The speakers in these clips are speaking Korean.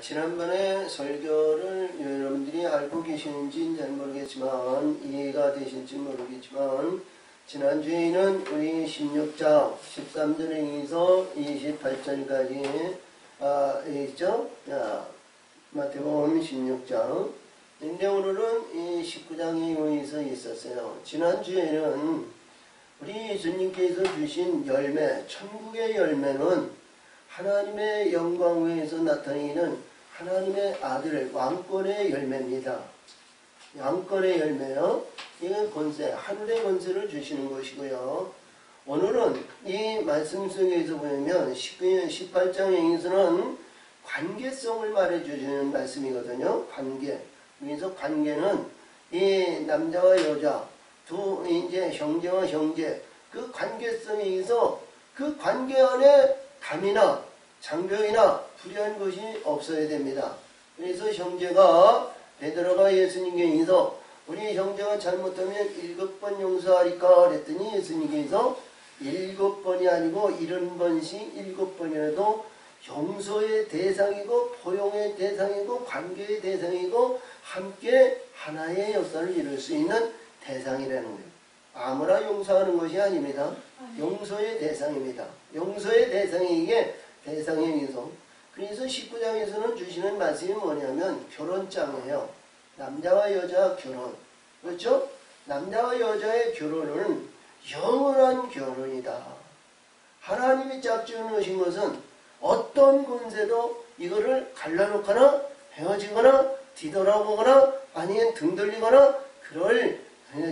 지난번에 설교를 여러분들이 알고 계시는지는 잘 모르겠지만 이해가 되실지 모르겠지만 지난주에는 우리 16장 13절에서 28절까지 있죠? 마태복음 16장. 근데 오늘은 이 19장에 의해서 있었어요. 지난주에는 우리 예수님께서 주신 열매, 천국의 열매는 하나님의 영광 위에서 나타내는 하나님의 아들 왕권의 열매입니다. 왕권의 열매요. 이건 권세, 하늘의 권세를 주시는 것이고요. 오늘은 이 말씀 속에서 보면 18장에서는 관계성을 말해주시는 말씀이거든요. 관계. 그래서 관계는 이 남자와 여자, 이제 형제와 형제, 그 관계성에서 그 관계 안에 담이나 장벽이나 불의한 것이 없어야 됩니다. 그래서 형제가 베드로가 예수님께 인서 우리 형제가 잘못하면 7번 용서하리까 그랬더니 예수님께서 7번이 아니고 70번씩 7번이라도 용서의 대상이고 포용의 대상이고 관계의 대상이고 함께 하나의 역사를 이룰 수 있는 대상이라는 거예요. 아무나 용서하는 것이 아닙니다. 용서의 대상입니다. 용서의 대상이 이게 대상의 용서. 그래서 19장에서는 주시는 말씀이 뭐냐면 결혼장이에요. 남자와 여자 결혼. 그렇죠? 남자와 여자의 결혼은 영원한 결혼이다. 하나님이 짝지어 놓으신 것은 어떤 권세도 이거를 갈라놓거나 헤어지거나 뒤돌아보거나 아니면 등 돌리거나 그럴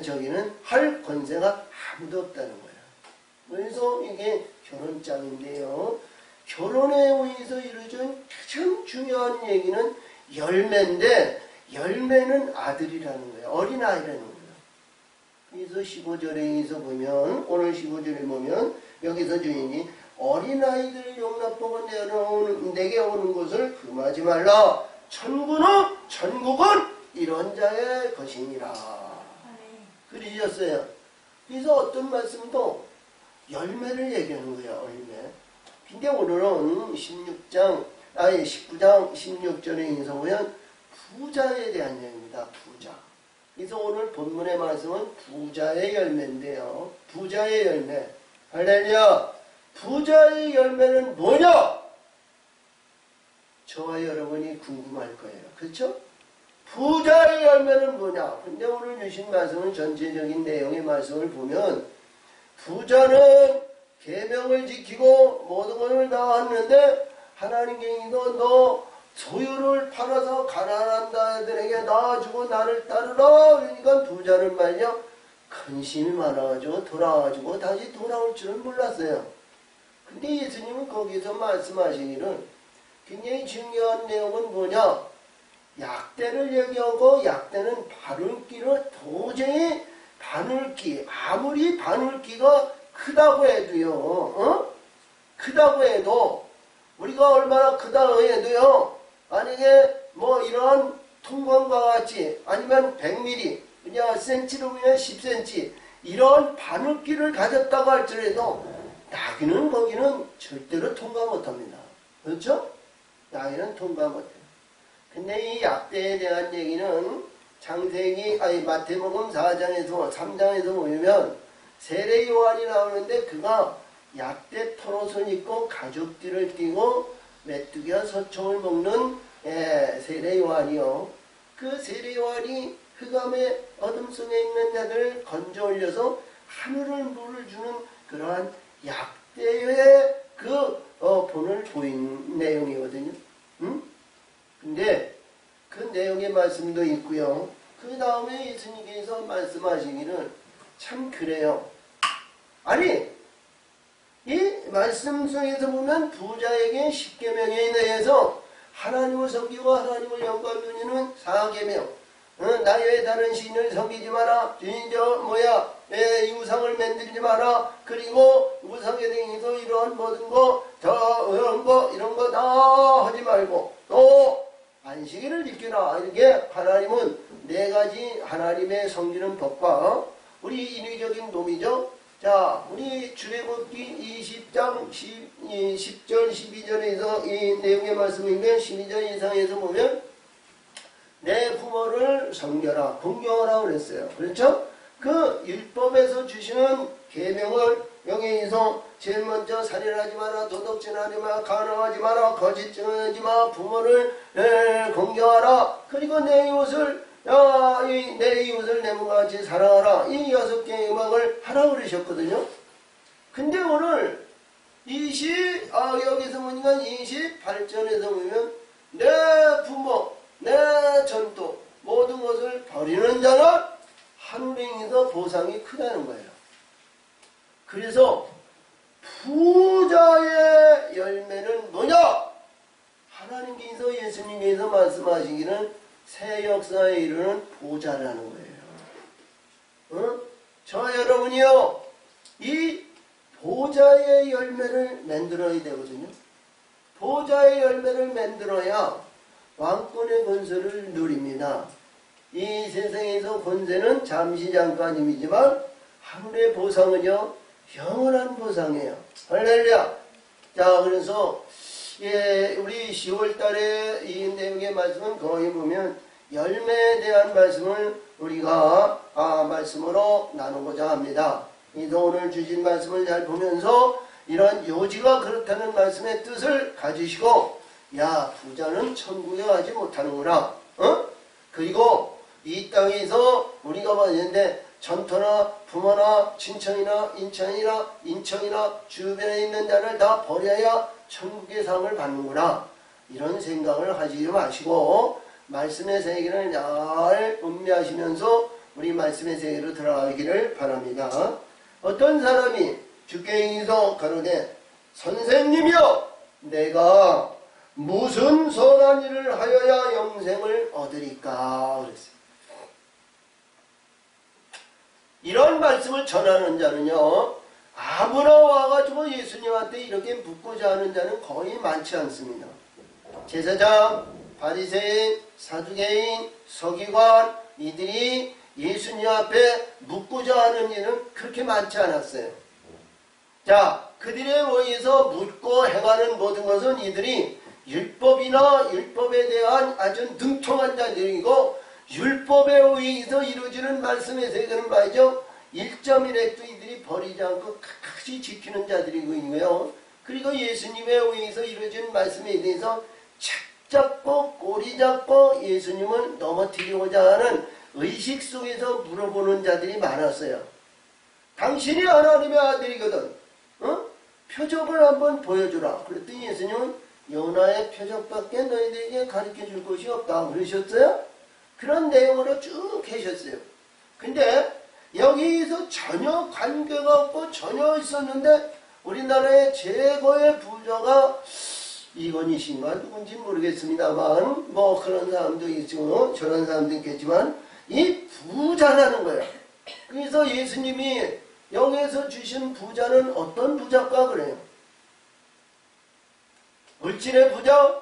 저기는 할 권세가 아무도 없다는 거예요. 그래서 이게 결혼장인데요. 결혼에 의해서 이루어진 가장 중요한 얘기는 열매인데 열매는 아들이라는 거예요. 어린아이라는 거예요. 그래서 15절에서 보면 오늘 15절에 보면 여기서 주인이 어린아이들을 용납하고 내게 오는 것을 금하지 말라. 천국은 이런 자의 것이니라. 그러셨어요. 그래서 어떤 말씀도 열매를 얘기하는 거예요. 열매. 근데 오늘은 19장 16절에 인서 보면 부자에 대한 얘기입니다. 부자. 그래서 오늘 본문의 말씀은 부자의 열매인데요. 부자의 열매. 할렐루야. 부자의 열매는 뭐냐? 저와 여러분이 궁금할 거예요. 그렇죠? 부자의 열매는 뭐냐? 근데 오늘 주신 말씀은 전체적인 내용의 말씀을 보면 부자는 계명을 지키고 모든 것을 다 하는데 하나님께서 너 소유를 팔아서 가난한 자들에게 놔주고 나를 따르라. 그러니까 부자는 말이야 근심이 많아가지고 돌아가지고 다시 돌아올 줄은 몰랐어요. 근데 예수님은 거기서 말씀하시기를 굉장히 중요한 내용은 뭐냐? 약대를 얘기하고 약대는 바늘기를 도저히 바늘기 아무리 바늘기가 크다고 해도요. 크다고 해도 우리가 얼마나 크다고 해도요. 만약에 뭐 이런 통관과 같이 아니면 100mm 그냥 cm로 보면 10cm 이런 바늘기를 가졌다고 할지라도 나귀는 거기는 절대로 통과 못합니다. 그렇죠? 나귀는 통과 못해요. 근데 이 약대에 대한 얘기는 마태복음 4장에서 3장에서 보면 세례 요한이 나오는데 그가 약대 털옷을 입고 가죽띠를 띠고 메뚜기와 서총을 먹는 세례 요한이요. 그 세례 요한이 흑암의 어둠 속에 있는 자들을 건져 올려서 하늘을 물을 주는 그러한 약대의 본을 보인 내용이거든요. 근데 그 내용의 말씀도 있고요. 그 다음에 예수님께서 말씀하시기를 참 그래요. 아니 이 말씀 속에서 보면 부자에게 10계명에 대해서 하나님을 섬기고 하나님을 영광 누리는 4계명 나 외에 다른 신을 섬기지 마라. 이 우상을 만들지 마라. 그리고 우상에 대해서 이런 모든 거 이런 거 다 하지 말고 또 안식일을 지키라. 이렇게 하나님은 4가지 하나님의 섬기는 법과 우리 인위적인 놈이죠. 자, 우리 출애굽기 20장 10절 12절에서 이 내용의 말씀이면 12절 이상에서 보면 내 부모를 섬겨라, 공경하라 그랬어요. 그렇죠? 그 율법에서 주시는 계명을 여기서 제일 먼저 살인하지 마라, 도둑질하지 마라, 간음하지 마라, 거짓 증언하지 마, 부모를 공경하라. 그리고 내 이웃을 내 몸과 같이 사랑하라. 이 6개의 음악을 하라 그러셨거든요. 근데 오늘 여기서 보니까 28절에서 보면 내 부모, 내 전토 모든 것을 버리는 자는 하늘에서 보상이 크다는 거예요. 그래서 부자의 열매는 뭐냐? 하나님께서 예수님께서 말씀하시기는 새 역사에 이르는 보좌라는 거예요. 저 여러분이요, 이 보좌의 열매를 만들어야 되거든요. 보좌의 열매를 만들어야 왕권의 권세를 누립니다. 이 세상에서 권세는 잠시 잠깐임이지만 하늘의 보상은요, 영원한 보상이에요. 할렐루야. 자, 그래서 우리 10월 달에 이 내용의 말씀은 거의 보면 열매에 대한 말씀을 우리가 말씀으로 나누고자 합니다. 오늘 주신 말씀을 잘 보면서 이런 요지가 그렇다는 말씀의 뜻을 가지시고, 야, 부자는 천국에 가지 못하는구나. 그리고 이 땅에서 우리가 봤는데 전토나 부모나 친척이나 인청이나 주변에 있는 자를 다 버려야 천국의 상을 받는구나. 이런 생각을 하지 마시고 말씀의 세계를 잘 음미하시면서 우리 말씀의 세계로 들어가기를 바랍니다. 어떤 사람이 주께 인서 가로되 선생님이여, 내가 무슨 선한 일을 하여야 영생을 얻으리까 그랬어요. 이런 말씀을 전하는 자는요, 아무나 와가지고 예수님한테 이렇게 묻고자 하는 자는 거의 많지 않습니다. 제사장, 바리새인, 사두개인, 서기관, 이들이 예수님 앞에 묻고자 하는 일은 그렇게 많지 않았어요. 자, 그들에 의해서 묻고 행하는 모든 것은 이들이 율법이나 율법에 대한 아주 능통한 자들이고, 율법에 의해서 이루어지는 말씀의 세계는 말이죠, 1.1핵도 이들이 버리지 않고 끝까지 지키는 자들이고요. 그리고 예수님에 의해서 이루어진 말씀에 대해서 착 잡고 꼬리 잡고 예수님을 넘어뜨리고자 하는 의식 속에서 물어보는 자들이 많았어요. 당신이 하나님의 아들이거든, 표적을 한번 보여주라. 그랬더니 예수님은 요나의 표적밖에 너희들에게 가르쳐 줄 것이 없다 그러셨어요. 그런 내용으로 쭉 계셨어요. 근데 여기서 전혀 관계가 없고 전혀 있었는데 우리나라의 최고의 부자가 이건희신가 누군지 모르겠습니다만 뭐 그런 사람도 있고 저런 사람도 있겠지만 이 부자라는 거예요. 그래서 예수님이 여기에서 주신 부자는 어떤 부자일까 그래요? 물질의 부자,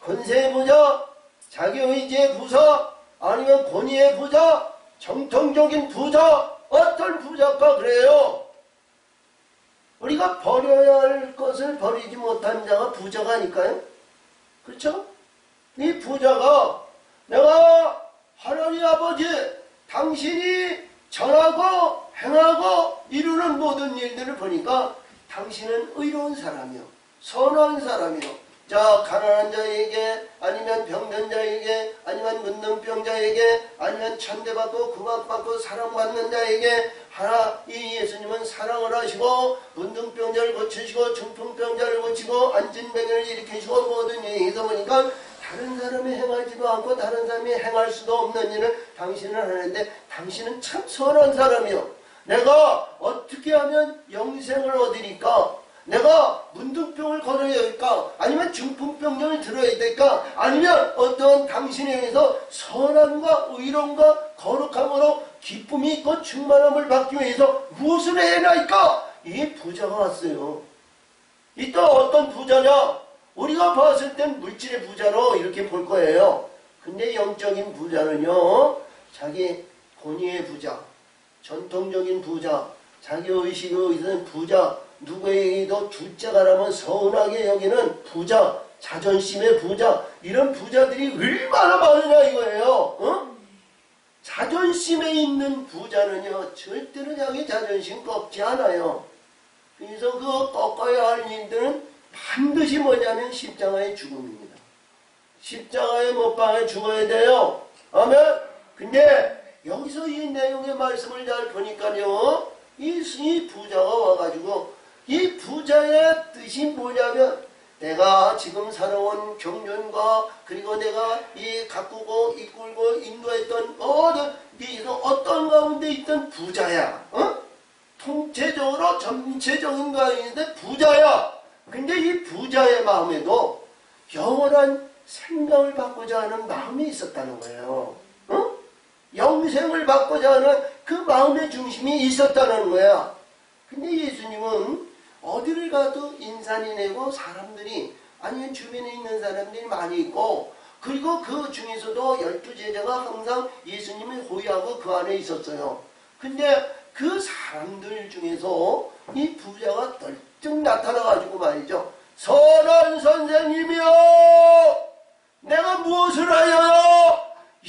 권세의 부자, 자기 의지의 부자, 아니면 권위의 부자, 정통적인 부자, 어떤 부자일까 그래요? 우리가 버려야 할 것을 버리지 못한 자가 부자가 아닐까요? 그렇죠? 이 부자가 내가 하나님 아버지 당신이 전하고 행하고 이루는 모든 일들을 보니까 당신은 의로운 사람이요, 선한 사람이요. 자, 가난한 자에게, 아니면 병든 자에게, 아니면 문둥병자에게, 아니면 천대받고 구박받고 사랑받는 자에게 이 예수님은 사랑을 하시고 문둥병자를 고치시고 중풍병자를 고치고 안진병을 일으키시고 모든 일에서 보니까 다른 사람이 행하지도 않고 다른 사람이 행할 수도 없는 일을 당신은 하는데 당신은 참 선한 사람이요. 내가 어떻게 하면 영생을 얻으니까? 내가 문둥병을 걸어야 될까? 아니면 중풍병령을 들어야 될까? 아니면 어떤 당신에 의해서 선함과 의로움과 거룩함으로 기쁨이 있고 충만함을 받기 위해서 무엇을 해야 할까? 이 부자가 왔어요. 이 또 어떤 부자냐? 우리가 봤을 땐 물질의 부자로 이렇게 볼 거예요. 근데 영적인 부자는요, 자기 권위의 부자, 전통적인 부자, 자기 의식의 의는 부자, 누구에게도 둘째가 라면 서운하게 여기는 부자, 자존심의 부자, 이런 부자들이 얼마나 많으냐 이거예요. 어? 자존심에 있는 부자는요 절대로 자기 자존심 꺾지 않아요. 그래서 그 꺾어야 할 일들은 반드시 뭐냐면 십자가의 죽음입니다. 십자가의 못박에 죽어야 돼요. 아멘. 근데 여기서 이 내용의 말씀을 잘 보니까요, 이 부자가 와가지고 이 부자의 뜻이 뭐냐면 내가 지금 살아온 경륜과 그리고 내가 이 가꾸고 이끌고 인도했던 어떤 가운데 있던 부자야. 어? 통체적으로 전체적인 가운데 부자야. 근데 이 부자의 마음에도 영원한 생명을 받고자 하는 마음이 있었다는 거예요. 어? 영생을 받고자 하는 그 마음의 중심이 있었다는 거야. 근데 예수님은 어디를 가도 인산이 내고 사람들이 아니면 주변에 있는 사람들이 많이 있고 그리고 그 중에서도 12제자가 항상 예수님을 호위하고 그 안에 있었어요. 근데 그 사람들 중에서 이 부자가 널쩍 나타나가지고 말이죠. 선한 선생님이여 내가 무엇을 하여요?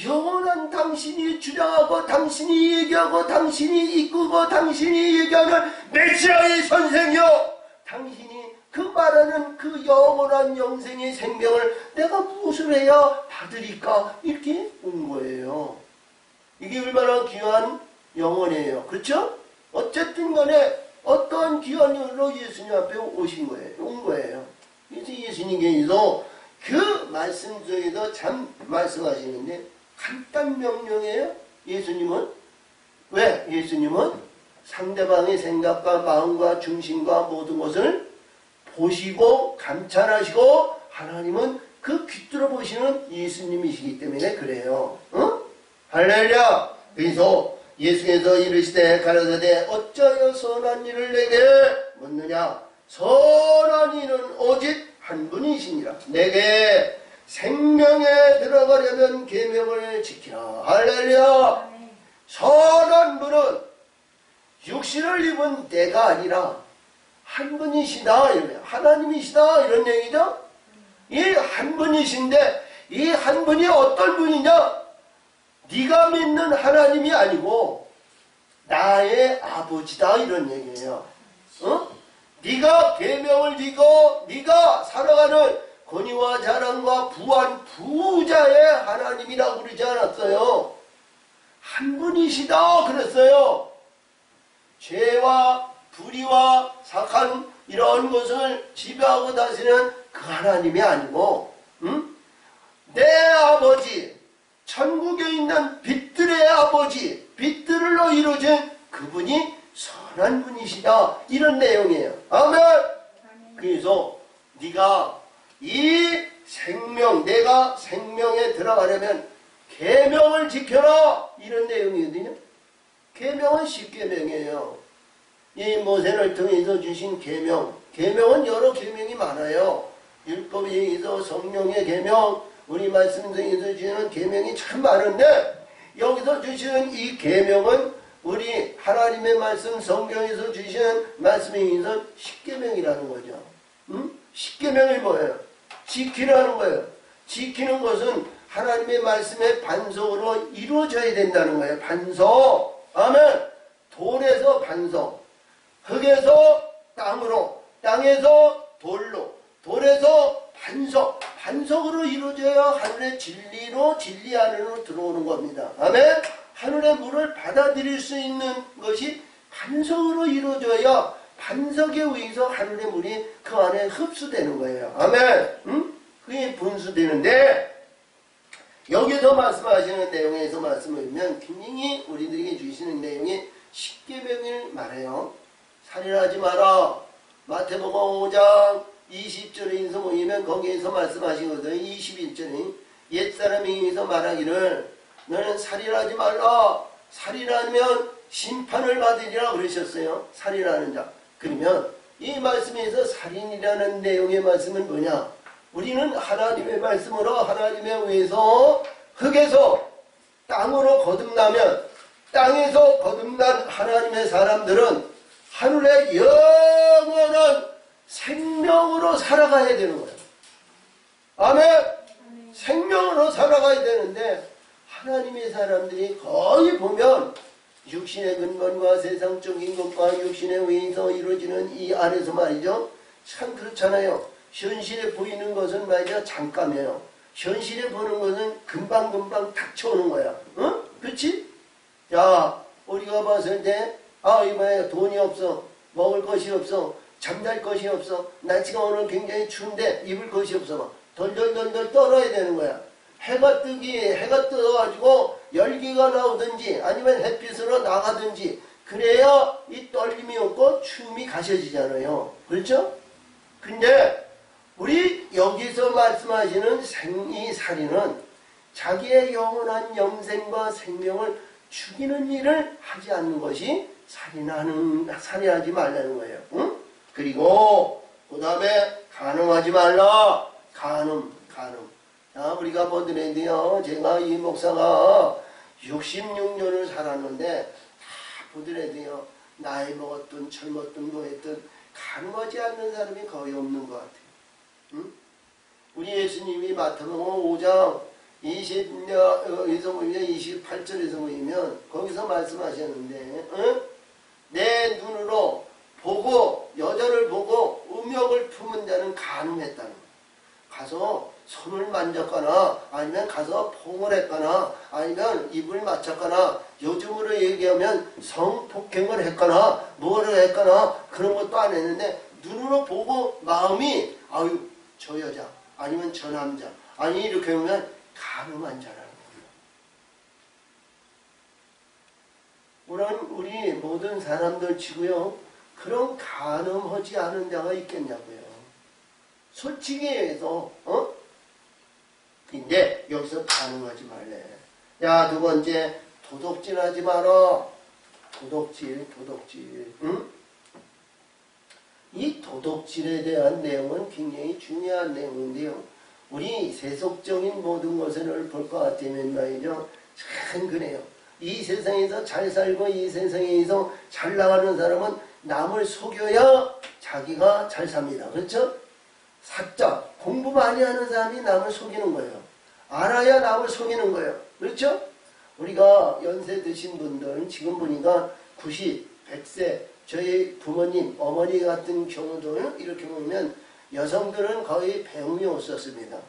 영원한 당신이 주장하고 당신이 얘기하고 당신이 이끄고 당신이 얘기하는 메시아의 선생이여 당신이 그 말하는 그 영원한 영생의 생명을 내가 무엇을 해야 받으리까? 이렇게 온 거예요. 이게 얼마나 귀한 영혼이에요. 그렇죠? 어쨌든 간에 어떠한 귀한 영혼으로 예수님 앞에 오신 거예요. 온 거예요. 그래서 예수님께서 그 말씀 속에서 참 말씀하시는데 간단 명령이에요. 예수님은 왜? 예수님은 상대방의 생각과 마음과 중심과 모든 것을 보시고 감찰하시고 하나님은 그 귀뚫어 보시는 예수님이시기 때문에 그래요. 어? 할렐루야. 그래서 예수께서 이르시되 가라사대 어찌하여 선한 일을 내게 묻느냐. 선한 이는 오직 한 분이시니라. 내게 생명에 들어가려면 계명을 지키라. 할렐루야. 선한 분은 육신을 입은 내가 아니라 한 분이시다. 하나님이시다. 이런 얘기죠. 이 한 분이신데 이 한 분이 어떤 분이냐. 네가 믿는 하나님이 아니고 나의 아버지다. 이런 얘기예요. 어? 네가 계명을 지고 네가 살아가는 권위와 자랑과 부한 부자의 하나님이라고 그러지 않았어요. 한 분이시다 그랬어요. 죄와 불의와 사악한 이런 것을 지배하고 다스리는 그 하나님이 아니고 내 아버지 천국에 있는 빛들의 아버지 빛들로 이루어진 그분이 선한 분이시다. 이런 내용이에요. 아멘. 그래서 네가 이 생명 내가 생명에 들어가려면 계명을 지켜라. 이런 내용이거든요. 계명은 십계명이에요. 이 모세를 통해서 주신 계명. 계명은 여러 계명이 많아요. 율법에 의해서 성령의 계명, 우리 말씀 중에서 주시는 계명이 참 많은데 여기서 주시는 이 계명은 우리 하나님의 말씀 성경에서 주시는 말씀에 의해서 십계명이라는 거죠. 십계명이 뭐예요? 지키라는 거예요. 지키는 것은 하나님의 말씀의 반석으로 이루어져야 된다는 거예요. 반석. 아멘. 돌에서 반석, 흙에서 땅으로, 땅에서 돌로, 돌에서 반석, 반석으로 이루어져야 하늘의 진리로 진리 안으로 들어오는 겁니다. 아멘. 하늘의 물을 받아들일 수 있는 것이 반석으로 이루어져야 반석에 의해서 하늘의 물이 그 안에 흡수되는 거예요. 아멘. 그게 분수되는데 여기서 말씀하시는 내용에서 말씀을 보면 굉장히 우리들에게 주시는 내용이 십계명을 말해요. 살인하지 마라. 마태복음 5장 20절에서 모이면 거기에서 말씀하시거든. 21절에 옛사람에 의해서 말하기를 너는 살인하지 말라. 살인하면 심판을 받으리라 그러셨어요. 살인하는 자. 그러면 이 말씀에서 살인이라는 내용의 말씀은 뭐냐? 우리는 하나님의 말씀으로 하나님에 의해서 흙에서 땅으로 거듭나면 땅에서 거듭난 하나님의 사람들은 하늘의 영원한 생명으로 살아가야 되는 거예요. 아멘. 생명으로 살아가야 되는데 하나님의 사람들이 거의 보면 육신의 근본과 세상적인 것과 육신에 의해서 이루어지는 이 안에서 말이죠. 참 그렇잖아요. 현실에 보이는 것은 말이죠. 잠깐이에요. 현실에 보는 것은 금방금방 닥쳐오는 거야. 응? 그렇지? 야, 우리가 봤을 때 이봐요. 돈이 없어. 먹을 것이 없어. 잠잘 것이 없어. 날씨가 오늘 굉장히 추운데 입을 것이 없어. 막 덜덜덜덜 떨어야 되는 거야. 해가 떠가지고 열기가 나오든지 아니면 햇빛으로 나가든지 그래야 이 떨림이 없고 추움이 가셔지잖아요. 그렇죠? 근데 우리 여기서 말씀하시는 이 살인은 자기의 영원한 영생과 생명을 죽이는 일을 하지 않는 것이 살인하지 말라는 거예요. 응? 그리고 그 다음에 간음하지 말라. 간음. 자, 우리가 보더라도 제가 이 목사가 66년을 살았는데 다 보더라도 나이 먹었든 젊었든 뭐했든 간음하지 않는 사람이 거의 없는 것 같아요. 응? 우리 예수님이 마태복음 5장 28절에서 보이면 거기서 말씀하셨는데 응? 내 눈으로 보고 여자를 보고 음욕을 품은 자는 간음했다는 거예요. 가서 손을 만졌거나 아니면 가서 포옹을 했거나 아니면 입을 맞췄거나 요즘으로 얘기하면 성폭행을 했거나 뭐를 했거나 그런 것도 안 했는데 눈으로 보고 마음이 아유 저 여자 아니면 저 남자 아니 이렇게 보면 간음한 자라는 거예요. 우리 모든 사람들 치고요. 그런 간음하지 않은 자가 있겠냐고요. 솔직히 해서 근데 여기서 간음하지 말래. 야, 두 번째 도둑질하지 마라. 도둑질. 응? 이 도둑질에 대한 내용은 굉장히 중요한 내용인데요. 우리 세속적인 모든 것을 볼 것 같으면 말이죠. 참 그래요. 이 세상에서 잘 살고 이 세상에서 잘 나가는 사람은 남을 속여야 자기가 잘 삽니다. 그렇죠? 사자, 공부 많이 하는 사람이 남을 속이는 거예요. 알아야 남을 속이는 거예요. 그렇죠? 우리가 연세 드신 분들은 지금 보니까 90, 100세, 저희 부모님, 어머니 같은 경우도 이렇게 보면 여성들은 거의 배움이 없었습니다.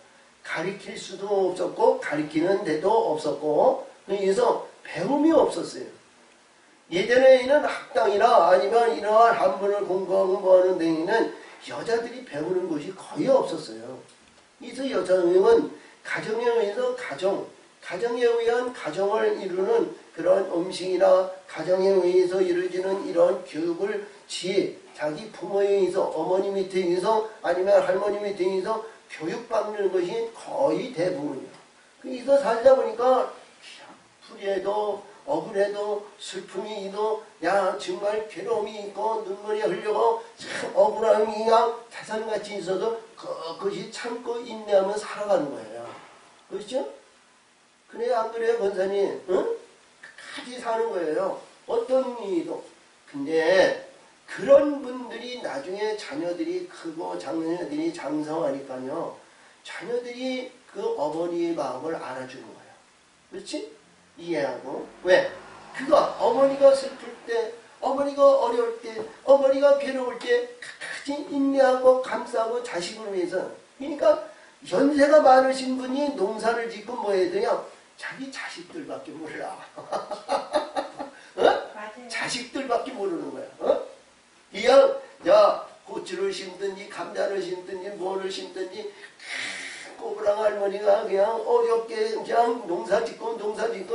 가르칠 수도 없었고 가르치는 데도 없었고 그래서 배움이 없었어요. 예전에는 학당이나 아니면 이러한 한문을 공부하고 뭐하는 데에는 여자들이 배우는 것이 거의 없었어요. 그래서 여성은 가정에 의해서 가정에 의한 가정을 이루는 그런 음식이나 가정에 의해서 이루어지는 이런 교육을 자기 부모에 의해서 어머니 밑에 의해서 아니면 할머니 밑에 의해서 교육받는 것이 거의 대부분이에요. 그래서 살다 보니까 불의해도 억울해도 슬픔이 있고 야 정말 괴로움이 있고 눈물이 흘려고 참 억울함이 그냥 태산같이 있어도 그것이 참고 인내하며 살아가는 거예요. 그렇죠? 그래 안 그래요 권사님? 응? 같이 사는 거예요. 어떤 일도. 근데 그런 분들이 나중에 자녀들이 크고 자녀들이 장성하니까요. 자녀들이 그 어머니의 마음을 알아주는 거예요. 그렇지? 이해하고. 왜? 그거 어머니가 슬플 때 어머니가 어려울 때 어머니가 괴로울 때 같이 인내하고 감싸고 자식을 위해서. 그러니까 연세가 많으신 분이 농사를 짓고 뭐 해야 되냐? 자기 자식들밖에 몰라. 자식들밖에 모르는 거야. 그냥 야 고추를 심든지 감자를 심든지 뭐를 심든지 꼬부랑 할머니가 그냥 어렵게 그냥 농사짓고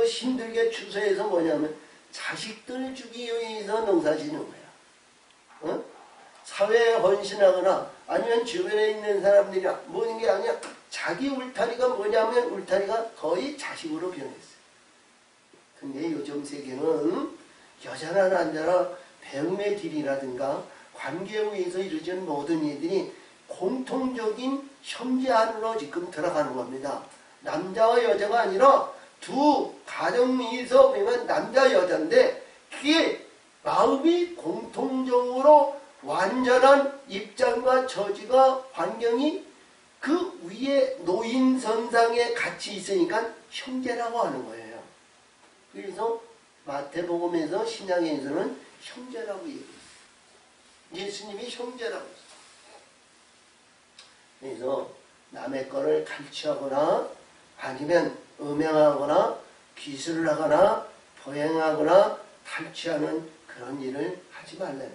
힘들게 추수해서 뭐냐면 자식들 주기 위해서 농사짓는 거야. 사회에 헌신하거나 아니면 주변에 있는 사람들이나 뭐는 게 아니야. 자기 울타리가 뭐냐면 울타리가 거의 자식으로 변했어요. 근데 요즘 세계는 여자나 남자나 배움의 길이라든가 관계에 의해서 이루어지는 모든 일들이 공통적인 형제 안으로 지금 들어가는 겁니다. 남자와 여자가 아니라 두 가정에서 보면 남자 여자인데 그게 마음이 공통적으로 완전한 입장과 처지가 환경이 그 위에 노인선상에 같이 있으니까 형제라고 하는 거예요. 그래서 마태복음에서 신약에서는 형제라고 얘기했어요. 예수님이 형제라고 했어요. 그래서 남의 거를 갈취하거나 아니면 음행하거나 기술을 하거나 포행하거나 탈취하는 그런 일을 하지 말라는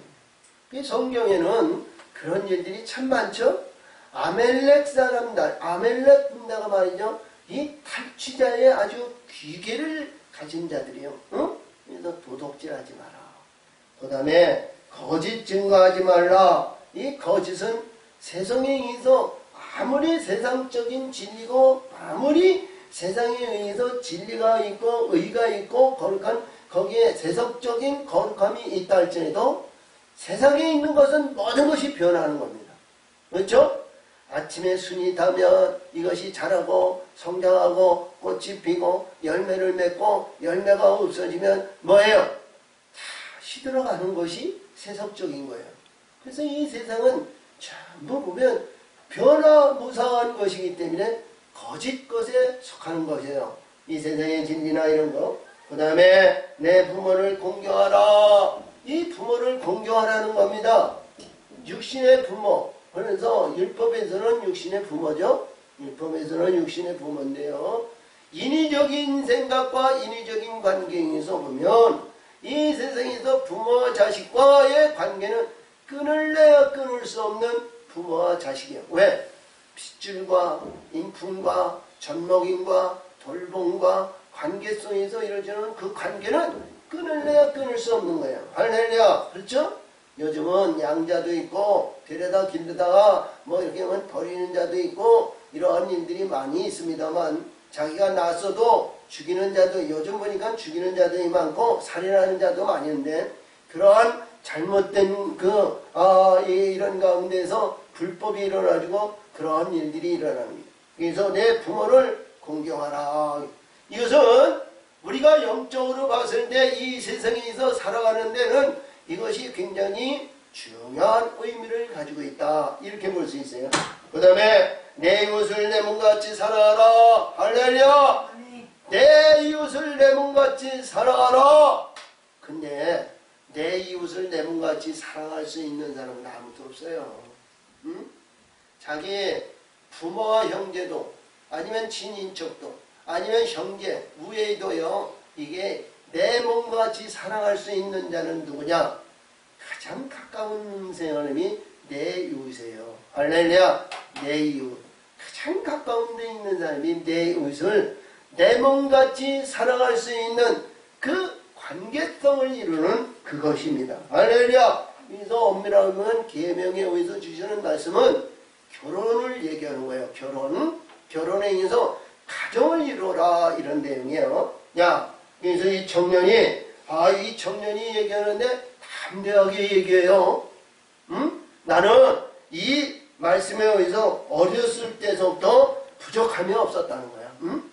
거예요. 성경에는 그런 일들이 참 많죠. 아멜렉 사람들, 아멜렉 군대가 말이죠. 이 탈취자의 아주 귀계를 가진 자들이요. 응? 그래서 도둑질하지 마라. 그 다음에 거짓 증거하지 말라. 이 거짓은 세상에 의해서 아무리 세상적인 진리고 아무리 세상에 의해서 진리가 있고 의가 있고 거룩한 거기에 세속적인 거룩함이 있다 할지라도 세상에 있는 것은 모든 것이 변하는 겁니다. 그렇죠? 아침에 순이 타면 이것이 자라고 성장하고 꽃이 피고 열매를 맺고 열매가 없어지면 뭐예요? 다 시들어가는 것이 세속적인 거예요. 그래서 이 세상은 전부 보면 변화무쌍한 것이기 때문에 거짓 것에 속하는 것이에요. 이 세상의 진리나 이런 거. 그 다음에 내 부모를 공경하라. 이 부모를 공경하라는 겁니다. 육신의 부모. 그래서 율법에서는 육신의 부모죠. 율법에서는 육신의 부모인데요. 인위적인 생각과 인위적인 관계에서 보면 이 세상에서 부모와 자식과의 관계는 끊을래야 끊을 수 없는 부모와 자식이에요. 왜? 핏줄과 인품과 젖먹임과 돌봄과 관계 속에서 이루어지는 그 관계는 끊을래야 끊을 수 없는 거예요. 할렐루야. 그렇죠? 요즘은 양자도 있고 데려다 길르다가 뭐 이렇게 버리는 자도 있고 이러한 일들이 많이 있습니다만 자기가 낳았어도 죽이는 자도 요즘 보니까 죽이는 자들이 많고 살인하는 자도 많이 있는데 그러한 잘못된 이런 가운데서 불법이 일어나지고 그러한 일들이 일어나는 거예요. 그래서 내 부모를 공경하라. 이것은 우리가 영적으로 봤을 때 이 세상에서 살아가는 데는 이것이 굉장히 중요한 의미를 가지고 있다. 이렇게 볼 수 있어요. 그 다음에 내 이웃을 내 몸같이 사랑하라. 할렐루야. 내 이웃을 내 몸같이 사랑하라. 근데 내 이웃을 내 몸같이 사랑할 수 있는 사람은 아무도 없어요. 응? 자기 부모와 형제도 아니면 친인척도 아니면 형제 우애도요. 이게 내 몸같이 사랑할 수 있는 자는 누구냐? 가장 가까운 사람이 내 이웃이에요. 할렐루야. 내 이웃. 가장 가까운 데 있는 사람이 내 이웃을 내 몸같이 사랑할 수 있는 그 관계성을 이루는 그것입니다. 할렐루야. 그래서 엄밀하면 계명에 의해서 주시는 말씀은 결혼을 얘기하는 거예요. 결혼에 의해서 가정을 이루어라 이런 내용이에요. 야, 그래서 이 청년이 얘기하는데 담대하게 얘기해요. 응? 나는 이 말씀에 의해서 어렸을 때서부터 부족함이 없었다는 거야. 응?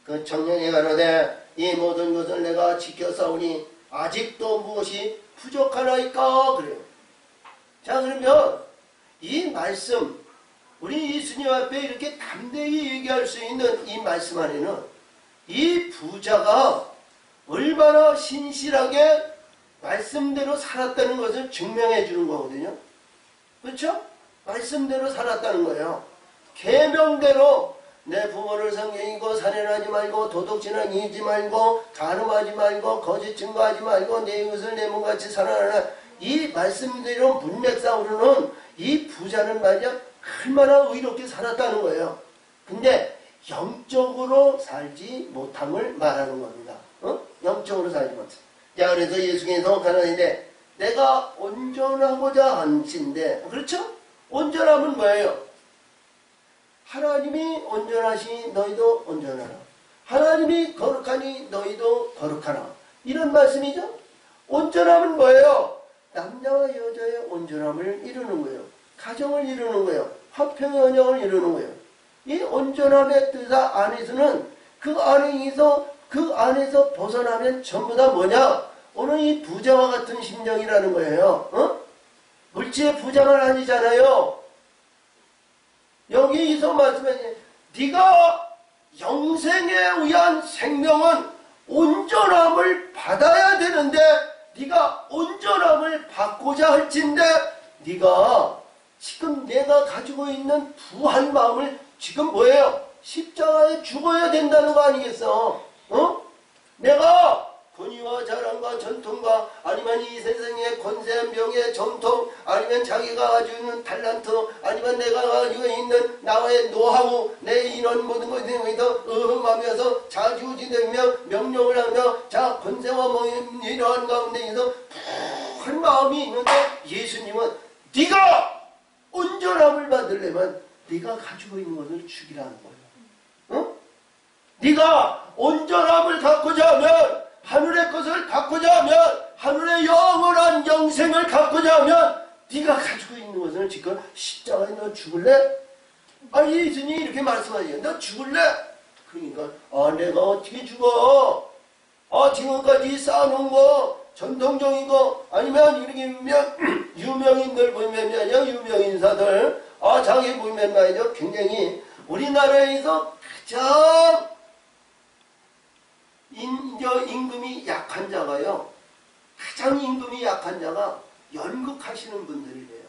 그 청년이 가로되 이 모든 것을 내가 지켜싸우니 아직도 무엇이 부족하나이까 그래요. 자, 그러면 이 말씀 우리 예수님 앞에 이렇게 담대히 얘기할 수 있는 이 말씀 안에는 이 부자가 얼마나 신실하게 말씀대로 살았다는 것을 증명해 주는 거거든요. 그렇죠? 말씀대로 살았다는 거예요. 계명대로 내 부모를 성경이고 살인하지 말고 도둑질하지 이지 말고 간음하지 말고 거짓 증거하지 말고 내 이웃을 내 몸같이 사랑하라. 이 말씀대로 문맥상으로는 이 부자는 말이야 얼마나 의롭게 살았다는 거예요. 근데 영적으로 살지 못함을 말하는 겁니다. 영적으로 살지 못해. 자, 그래서 예수께서 가난한데 내가 온전하고자 하신데, 그렇죠? 온전함은 뭐예요? 하나님이 온전하시니 너희도 온전하라. 하나님이 거룩하니 너희도 거룩하라. 이런 말씀이죠? 온전함은 뭐예요? 남자와 여자의 온전함을 이루는 거예요. 가정을 이루는 거예요. 화평의 언약을 이루는 거예요. 이 온전함의 뜻 안에서는 그 안에서 벗어나면 전부 다 뭐냐? 오늘 이 부자와 같은 심정이라는 거예요. 어? 물질의 부자는 아니잖아요. 여기서 말씀해, 네가 영생에 의한 생명은 온전함을 받아야 되는데 네가 온전함을 받고자 할진데 네가 지금 내가 가지고 있는 부한 마음을 지금 뭐예요? 십자가에 죽어야 된다는 거 아니겠어? 어? 내가 권위와 자랑과 전통과 아니면 이 세상의 권세, 명예, 정통 아니면 자기가 가지고 있는 탤런트 아니면 내가 가지고 있는 나의 노하우 내 이런 모든 것에 더 의흠하면서 자주지되며 명령을 하며 자 권세와 뭐 이러한 가운데에서 푸한 마음이 있는데 예수님은 네가 온전함을 받으려면 네가 가지고 있는 것을 죽이라는 거예요. 응? 네가 온전함을 갖고자 하면 하늘의 것을 갖고자 하면 하늘의 영원한 영생을 갖고자 하면 네가 가지고 있는 것을 지금 십자가에 너 죽을래? 아 예수님이 이렇게 말씀하세요. 너 죽을래? 그러니까 내가 어떻게 죽어? 지금까지 쌓아놓은 거 전통적인 거 아니면 이렇게 유명인들 보면요 유명인사들 자기 보면 말이죠 굉장히 우리나라에서 가장 임금이 약한 자가요. 가장 임금이 약한 자가 연극하시는 분들이래요.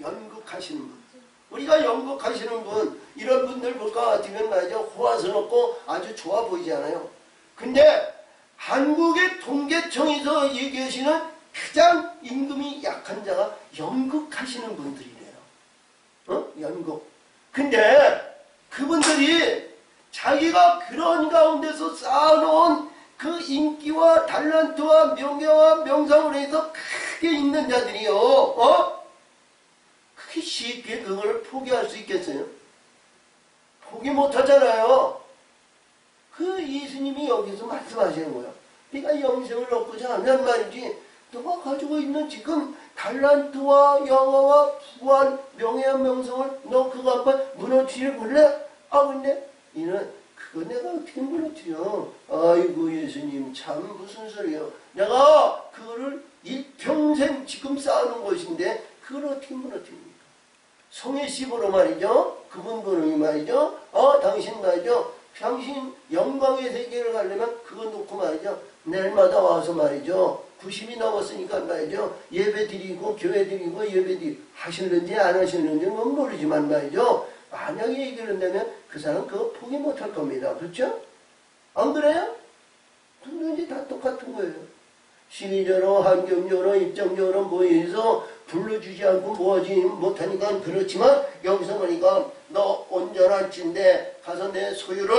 연극하시는 분. 우리가 연극하시는 분, 이런 분들 볼 것 같으면 말이죠. 호화스럽고 아주 좋아 보이잖아요. 근데 한국의 통계청에서 얘기하시는 가장 임금이 약한 자가 연극하시는 분들이래요. 연극. 근데 그분들이 자기가 그런 가운데서 쌓아놓은 그 인기와 탤런트와 명예와 명성으로 해서 크게 있는 자들이요. 그게 쉽게 그걸 포기할 수 있겠어요? 포기 못하잖아요. 그 예수님이 여기서 말씀하시는 거예요. 네가 영생을 얻고자 하면 말이지 너가 가지고 있는 지금 탤런트와 영화와 부한 명예와 명성을 너 그거 한번 무너뜨려 볼래? 근데 이는 그거 내가 어떻게 무너뜨려? 아이고 예수님 참 무슨 소리요? 내가 그거를 일평생 지금 쌓아놓은 것인데 그걸 어떻게 무너뜨립니까? 송혜씨 보러 말이죠. 그분 보러 말이죠. 당신 말이죠. 당신 영광의 세계를 가려면 그거 놓고 말이죠. 내일마다 와서 말이죠. 90이 넘었으니까 말이죠. 예배 드리고 교회 드리고 예배 드리고 하실는지 안 하실는지는 모르지만 말이죠. 만약에 얘기를 한다면 그 사람 그거 포기 못할 겁니다. 그렇죠? 안 그래요? 누구든지 다 똑같은 거예요. 시기적으로 환경적으로 입장적으로 뭐해서 불러주지 않고 뭐하지 못하니까 그렇지만 여기서 보니까 너 온전한 찐데 가서 내 소유를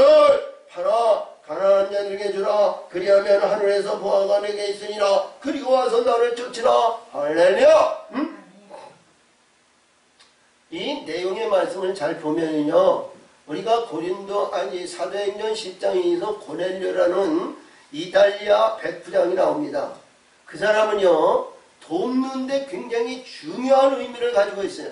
팔아 가난한 자들에게 주라. 그리하면 하늘에서 보아가 내게 있으니라. 그리고 와서 나를 쫓으라. 할렐루야. 응? 이 내용의 말씀을 잘 보면요. 우리가 사도행전 10장에서 고넬료라는 이탈리아 백부장이 나옵니다. 그 사람은요. 돕는데 굉장히 중요한 의미를 가지고 있어요.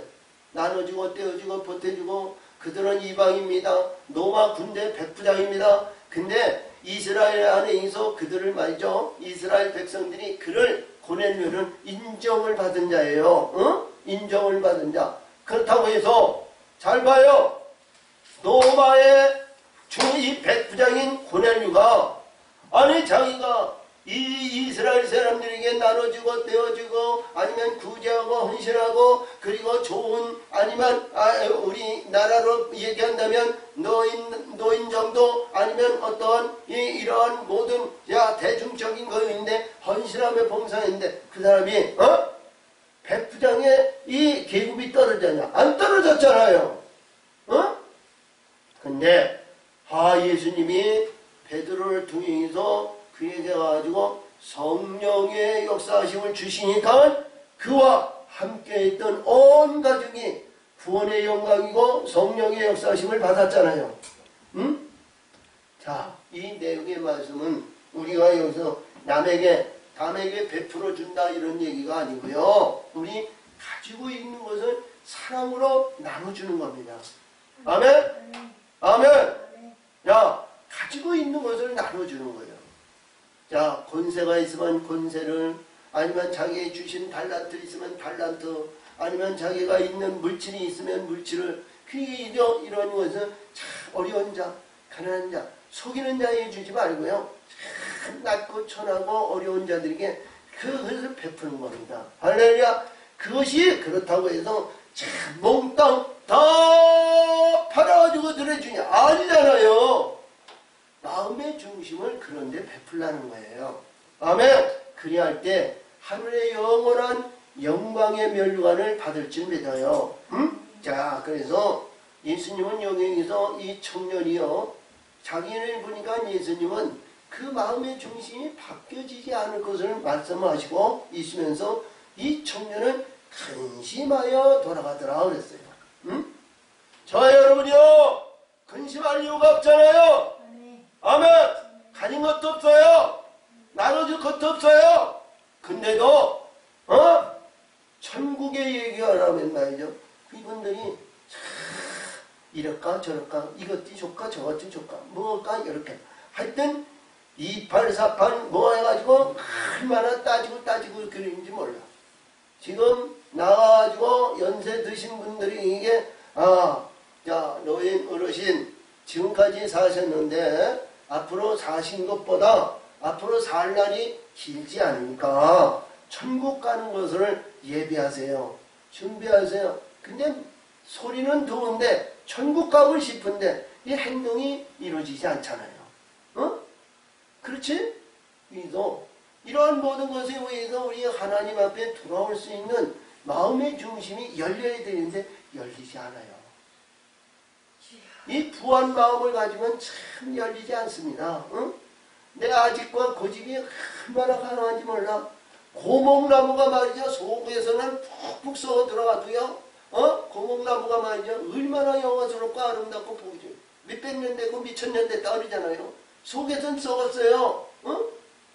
나눠주고 떼어주고 보태주고 그들은 이방입니다. 로마 군대 백부장입니다. 근데 이스라엘 안에서 그들을 말이죠. 이스라엘 백성들이 그를 고넬료는 인정을 받은 자예요. 인정을 받은 자. 그렇다고 해서 잘 봐요. 로마의 이 백부장인 고넬료가 아니 자기가 이 이스라엘 사람들에게 나눠주고 떼어주고 아니면 구제하고 헌신하고 그리고 좋은 아니면 우리 나라로 얘기한다면 노인 정도 아니면 어떠한 이러한 모든 대중적인 거인데 헌신하며 봉사했는데 그 사람이 백부장의 이 계급이 떨어졌냐? 안 떨어졌잖아요. 근데 예수님이 베드로를 통해서 그에게 가지고 성령의 역사하심을 주시니까 그와 함께 있던 온 가족이 구원의 영광이고 성령의 역사하심을 받았잖아요. 자, 이 내용의 말씀은 우리가 여기서 남에게 베풀어 준다 이런 얘기가 아니고요. 우리 가지고 있는 것을 사랑으로 나눠주는 겁니다. 아멘? 아멘? 가지고 있는 것을 나눠주는 거예요. 자, 권세가 있으면 권세를, 아니면 자기의 주신 달란트 있으면 달란트, 아니면 자기가 있는 물질이 있으면 물질을, 이런 것은 참 어려운 자, 가난한 자, 속이는 자에 주지 말고요. 참 낮고 천하고 어려운 자들에게 그것을 베푸는 겁니다. 할렐루야. 그것이 그렇다고 해서 참 몽땅 다 팔아가지고 들어주냐? 아니잖아요. 마음의 중심을 그런데 베풀라는 거예요. 아멘. 그리할 때 하늘의 영원한 영광의 멸관을 받을 줄 믿어요. 자, 그래서 예수님은 여기서 이 청년이요, 자기를 보니까 예수님은 그 마음의 중심이 바뀌어지지 않을 것을 말씀하시고 있으면서 이 청년은 근심하여 돌아가더라 그랬어요. 저 여러분이요, 근심할 이유가 없잖아요. 아멘. 가진 것도 없어요. 나눠줄 것도 없어요. 근데도 천국의 얘기하라면 말이죠. 이분들이 이럴까 저럴까, 이것도 좋까 저것도 좋까, 뭐가 이렇게 하여튼 이팔사판 뭐 해가지고 얼마나 따지고 그러는지 몰라. 지금 나가가지고 연세 드신 분들이 이게 자, 노인 어르신 지금까지 사셨는데 앞으로 사신 것보다 앞으로 살 날이 길지 않으니까 천국 가는 것을 예비하세요. 준비하세요. 근데 소리는 좋은데 천국 가고 싶은데 이 행동이 이루어지지 않잖아요. 그렇지? 그래서 이러한 모든 것에 의해서 우리 하나님 앞에 돌아올 수 있는 마음의 중심이 열려야 되는데 열리지 않아요. 이 부한 마음을 가지면 참 열리지 않습니다. 내 아직과 고집이 얼마나 강한지 몰라. 고목나무가 말이죠. 속에서는 푹푹 썩어 들어가도요. 고목나무가 말이죠. 얼마나 영화스럽고 아름답고 보이죠. 몇백 년 되고 몇천 년 됐다 그러잖아요. 속에서는 썩었어요.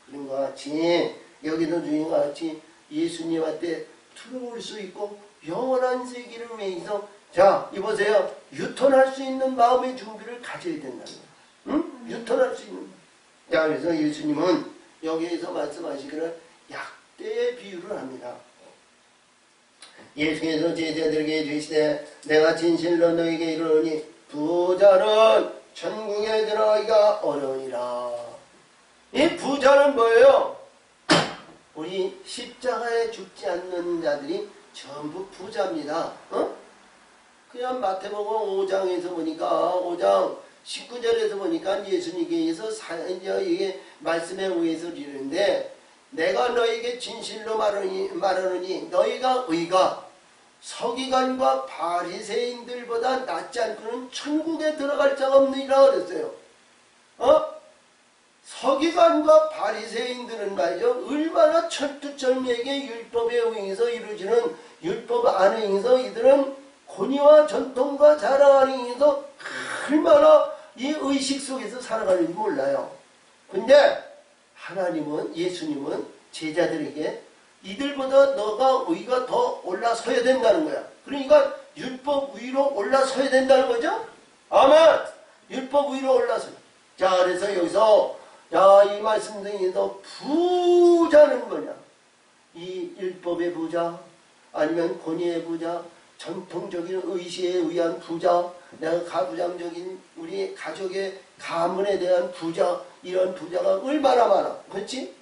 그런 것 같이 여기도 주인과 같이 예수님한테 들어올 수 있고 영원한 세계를 위해서 자, 이보세요. 유턴할 수 있는 마음의 준비를 가져야 된다는 거예요. 유턴할 수 있는. 자, 그래서 예수님은 여기에서 말씀하시기를 약대의 비유를 합니다. 예수께서 제자들에게 이르시되 내가 진실로 너에게 이르노니 부자는 천국에 들어가기가 어려우니라. 이 부자는 뭐예요? 우리 십자가에 죽지 않는 자들이 전부 부자입니다. 그냥 마태복음 5장에서 보니까 5장 19절에서 보니까 예수님께서 이게 말씀에 의해서 이르는데 내가 너에게 진실로 말하노니 너희가 의가 서기관과 바리새인들보다 낫지 않고는 천국에 들어갈 자가 없느니라 그랬어요. 서기관과 바리새인들은 말이죠. 얼마나 철두철미하게 율법에 의해서 이루어지는 율법 안에 의해서 이들은 권위와 전통과 자랑 안에 의해서 얼마나 이 의식 속에서 살아가는지 몰라요. 근데 하나님은, 예수님은 제자들에게 이들보다 너가 의가 더 올라서야 된다는 거야. 그러니까 율법 위로 올라서야 된다는 거죠. 아멘. 율법 위로 올라서. 자, 그래서 여기서 이 말씀 중에서 부자는 뭐냐? 이 율법의 부자, 아니면 권위의 부자, 전통적인 의시에 의한 부자, 내가 가부장적인 우리 가족의 가문에 대한 부자, 이런 부자가 얼마나 많아. 그렇지?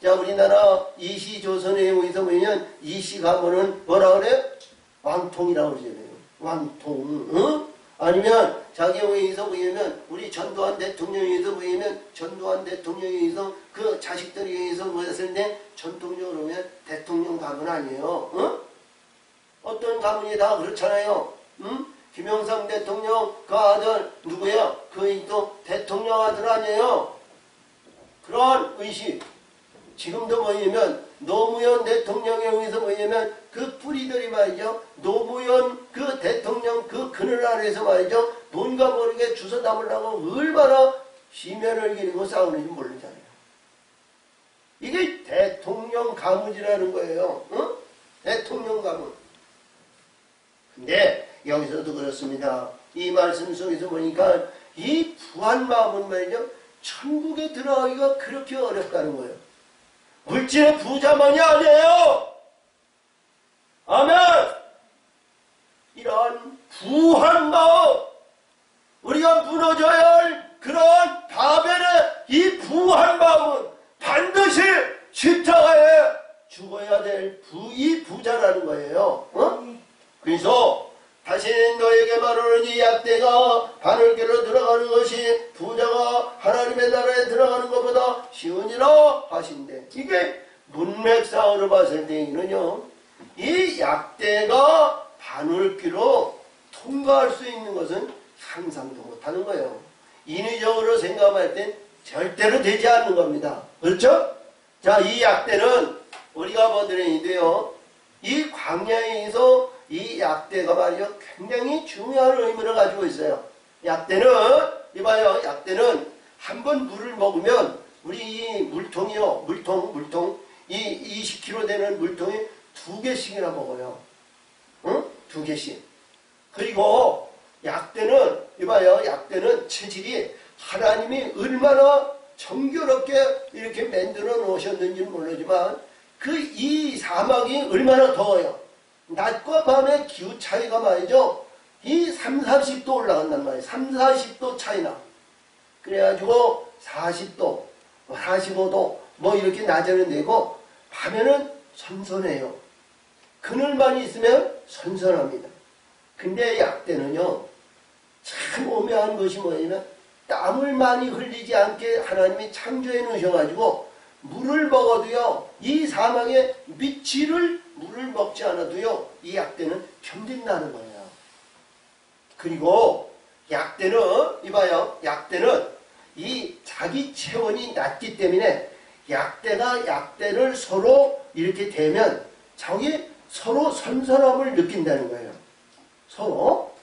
자, 우리나라 이시조선에 의해서 보면 이시 가문은 뭐라 그래? 왕통이라고 그러잖아요. 왕통. 아니면 자기에 의해서 보이면 우리 전두환 대통령에 의해서 보이면 전두환 대통령에 의해서 그 자식들에 의해서 뭐였을 때 전통적으로 보면 대통령 가문 아니에요. 어떤 가문이 다 그렇잖아요. 김영삼 대통령 그 아들 누구야? 그이 또 대통령 아들 아니에요. 그런 의식. 지금도 뭐냐면 노무현 대통령에 의해서 뭐냐면 그 뿌리들이 말이죠. 노무현 그 대통령 그 그늘 아래에서 말이죠. 뭔가 모르게 주워 담으려고 얼마나 시면을 기르고 싸우는지 모르잖아요. 이게 대통령 가문이라는 거예요. 대통령 가문. 근데 여기서도 그렇습니다. 이 말씀 속에서 보니까 이 부한 마음은 말이죠. 천국에 들어가기가 그렇게 어렵다는 거예요. 물질의 부자만이 아니에요. 아멘. 이러한 부한 마음, 우리가 무너져야 할 그러한 바벨의 이 부한 마음은 반드시 십자가에 죽어야 될 이 부자라는 거예요. 그래서 다시 너에게 말하는 이 약대가 바늘길로 들어가는 것이 부자가 하나님의 나라에 들어가는 것보다 쉬우니라 하신대. 이게 문맥상으로 봤을 때는요, 이 약대가 바늘길로 통과할 수 있는 것은 상상도 못하는 거예요. 인위적으로 생각할 땐 절대로 되지 않는 겁니다. 그렇죠? 자, 이 약대는 우리가 보더라도요, 이 광야에서 이 약대가 말이요, 굉장히 중요한 의미를 가지고 있어요. 약대는, 이봐요, 약대는 한 번 물을 먹으면, 우리 이 물통이요, 물통, 이 20kg 되는 물통에 2개씩이나 먹어요. 응? 2개씩. 그리고 약대는, 이봐요, 약대는 체질이 하나님이 얼마나 정교롭게 이렇게 만들어 놓으셨는지는 모르지만, 이 사막이 얼마나 더워요. 낮과 밤의 기후 차이가 말이죠. 이 30, 40도 올라간단 말이에요. 30, 40도 차이나. 그래가지고 40도, 45도, 뭐 이렇게 낮에는 되고, 밤에는 선선해요. 그늘만 있으면 선선합니다. 근데 약대는요, 참 오묘한 것이 뭐냐면, 땀을 많이 흘리지 않게 하나님이 창조해 놓으셔가지고, 물을 먹어도요, 이 사막에 물을 먹지 않아도요, 이 약대는 견딘다는 거예요. 그리고 약대는, 이봐요, 약대는 이 자기 체온이 낮기 때문에 약대가 약대를 서로 이렇게 대면 저기 서로 선선함을 느낀다는 거예요. 서로.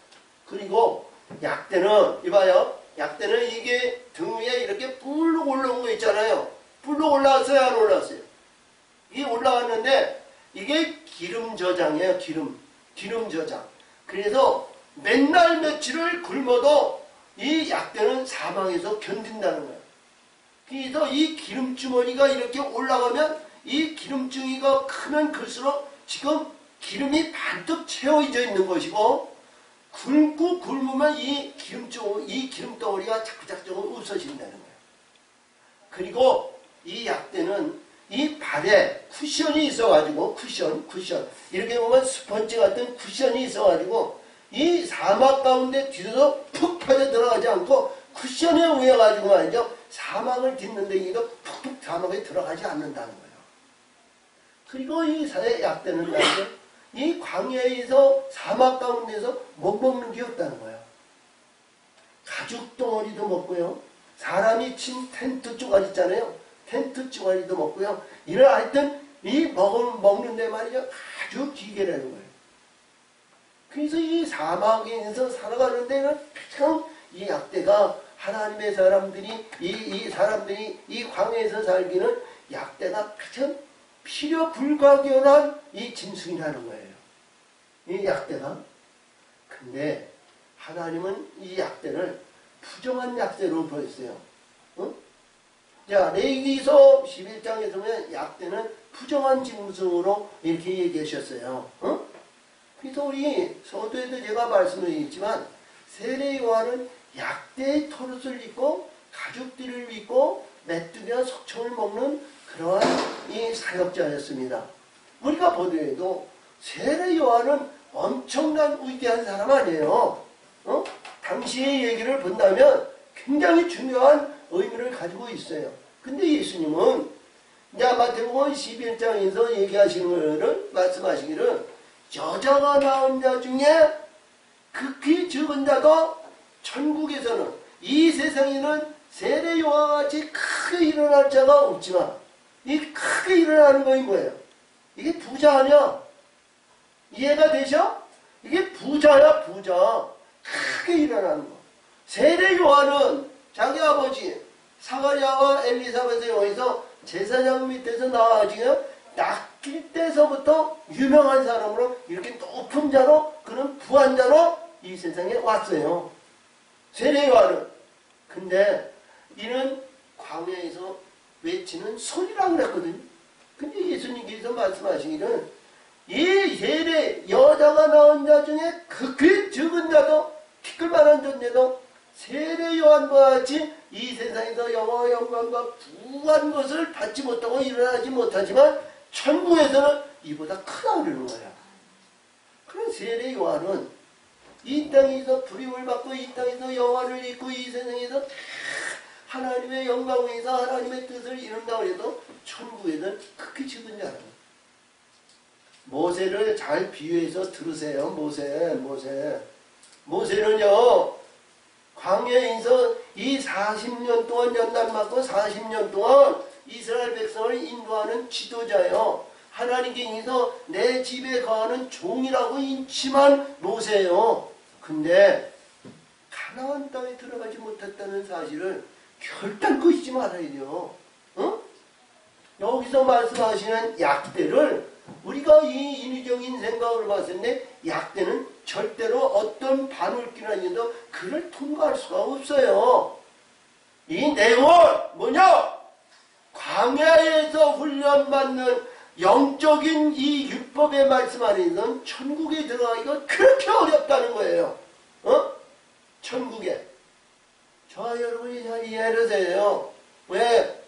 그리고 약대는, 이봐요, 약대는 이게 등 위에 이렇게 뿔룩 올라온 거 있잖아요. 뿔룩 올라왔어요, 안 올라왔어요? 이게 올라왔는데, 이게 기름 저장이에요, 기름 저장. 그래서 맨날 며칠을 굶어도 이 약대는 사망에서 견딘다는 거예요. 그래서 이 기름주머니가 이렇게 올라가면 이 기름주머니가 크면 클수록 지금 기름이 반뜩 채워져 있는 것이고, 굶으면 이 기름덩어리가 자꾸자꾸 없어진다는 거예요. 그리고 이 약대는 이 발에 쿠션이 있어가지고, 쿠션. 이렇게 보면 스펀지 같은 쿠션이 있어가지고, 이 사막 가운데 뒤에서 푹 빠져 들어가지 않고, 쿠션에 의해가지고 말이죠. 사막을 딛는데 이도 푹 사막에 들어가지 않는다는 거예요. 그리고 이 약대는 말이죠. 이 광야에서 사막 가운데서 못 먹는 게 없다는 거예요. 가죽 덩어리도 먹고요. 사람이 친 텐트 쪼가리 있잖아요. 텐트 쪼가리도 먹고요. 이런 하여튼 이 먹는데 말이죠. 아주 기계라는 거예요. 그래서 이 사막에서 살아가는 데는 참 이 약대가 하나님의 사람들이 이 사람들이 이 광야에서 살기는 약대가 참 필요 불가결한 이 짐승이라는 거예요. 이 약대가. 근데 하나님은 이 약대를 부정한 약대로 보였어요. 어? 자, 레위기서 11장에 보면 약대는 부정한 짐승으로 이렇게 얘기하셨어요. 어? 그래서 우리 서두에도 제가 말씀드렸지만 세례 요한은 약대의 털옷을 입고 가죽띠를 입고 메뚜기와 석청을 먹는 그러한 이 사역자였습니다. 우리가 보더라도 세례 요한은 엄청난 위대한 사람 아니에요. 어? 당시의 얘기를 본다면 굉장히 중요한 의미를 가지고 있어요. 근데 예수님은 마태복음 11장에서 얘기하시는 거를 말씀하시기를 여자가 낳은 자 중에 극히 적은 자도 천국에서는 이 세상에는 세례 요한과 같이 크게 일어날 자가 없지만 이 크게 일어나는 것이 뭐예요? 이게 부자 아니야? 이해가 되죠? 이게 부자야, 부자. 크게 일어나는 거. 세례 요한은 자기 아버지 사가랴와 엘리사벳에 의해서 제사장 밑에서 나와가지고 낚일 때서부터 유명한 사람으로 이렇게 높은 자로 그런 부한 자로 이 세상에 왔어요. 세례 요한은. 근데 이는 광야에서 외치는 소리라고 그랬거든요. 근데 예수님께서 말씀하시기는 이 세례 여자가 낳은 자 중에 극히 적은 자도 티끌만한 존재도 세례 요한과 같이 이 세상에서 영화 영광과 부한 것을 받지 못하고 일어나지 못하지만 천국에서는 이보다 크다 그러는 거야. 그런 세례 요한은 이 땅에서 불임을 받고 이 땅에서 영화를 입고 이 세상에서 하나님의 영광 위에서 하나님의 뜻을 이룬다고 해도 천국에는 극히 적은 자라고. 모세를 잘 비유해서 들으세요. 모세는요 광야에서 이 40년 동안 연단 맞고 40년 동안 이스라엘 백성을 인도하는 지도자요. 하나님께서 내 집에 거하는 종이라고 인침한 모세예요. 근데 가나안 땅에 들어가지 못했다는 사실을 결단코 잊지 말아야 돼요. 어? 여기서 말씀하시는 약대를 우리가 이 인위적인 생각으로 봤을 때 약대는 절대로 어떤 반울기나 있는데 그를 통과할 수가 없어요. 이 내용은 뭐냐? 광야에서 훈련받는 영적인 이 율법의 말씀 안에서는 천국에 들어가기가 그렇게 어렵다는 거예요. 천국에. 저와 여러분이 잘 이해를 해요. 왜?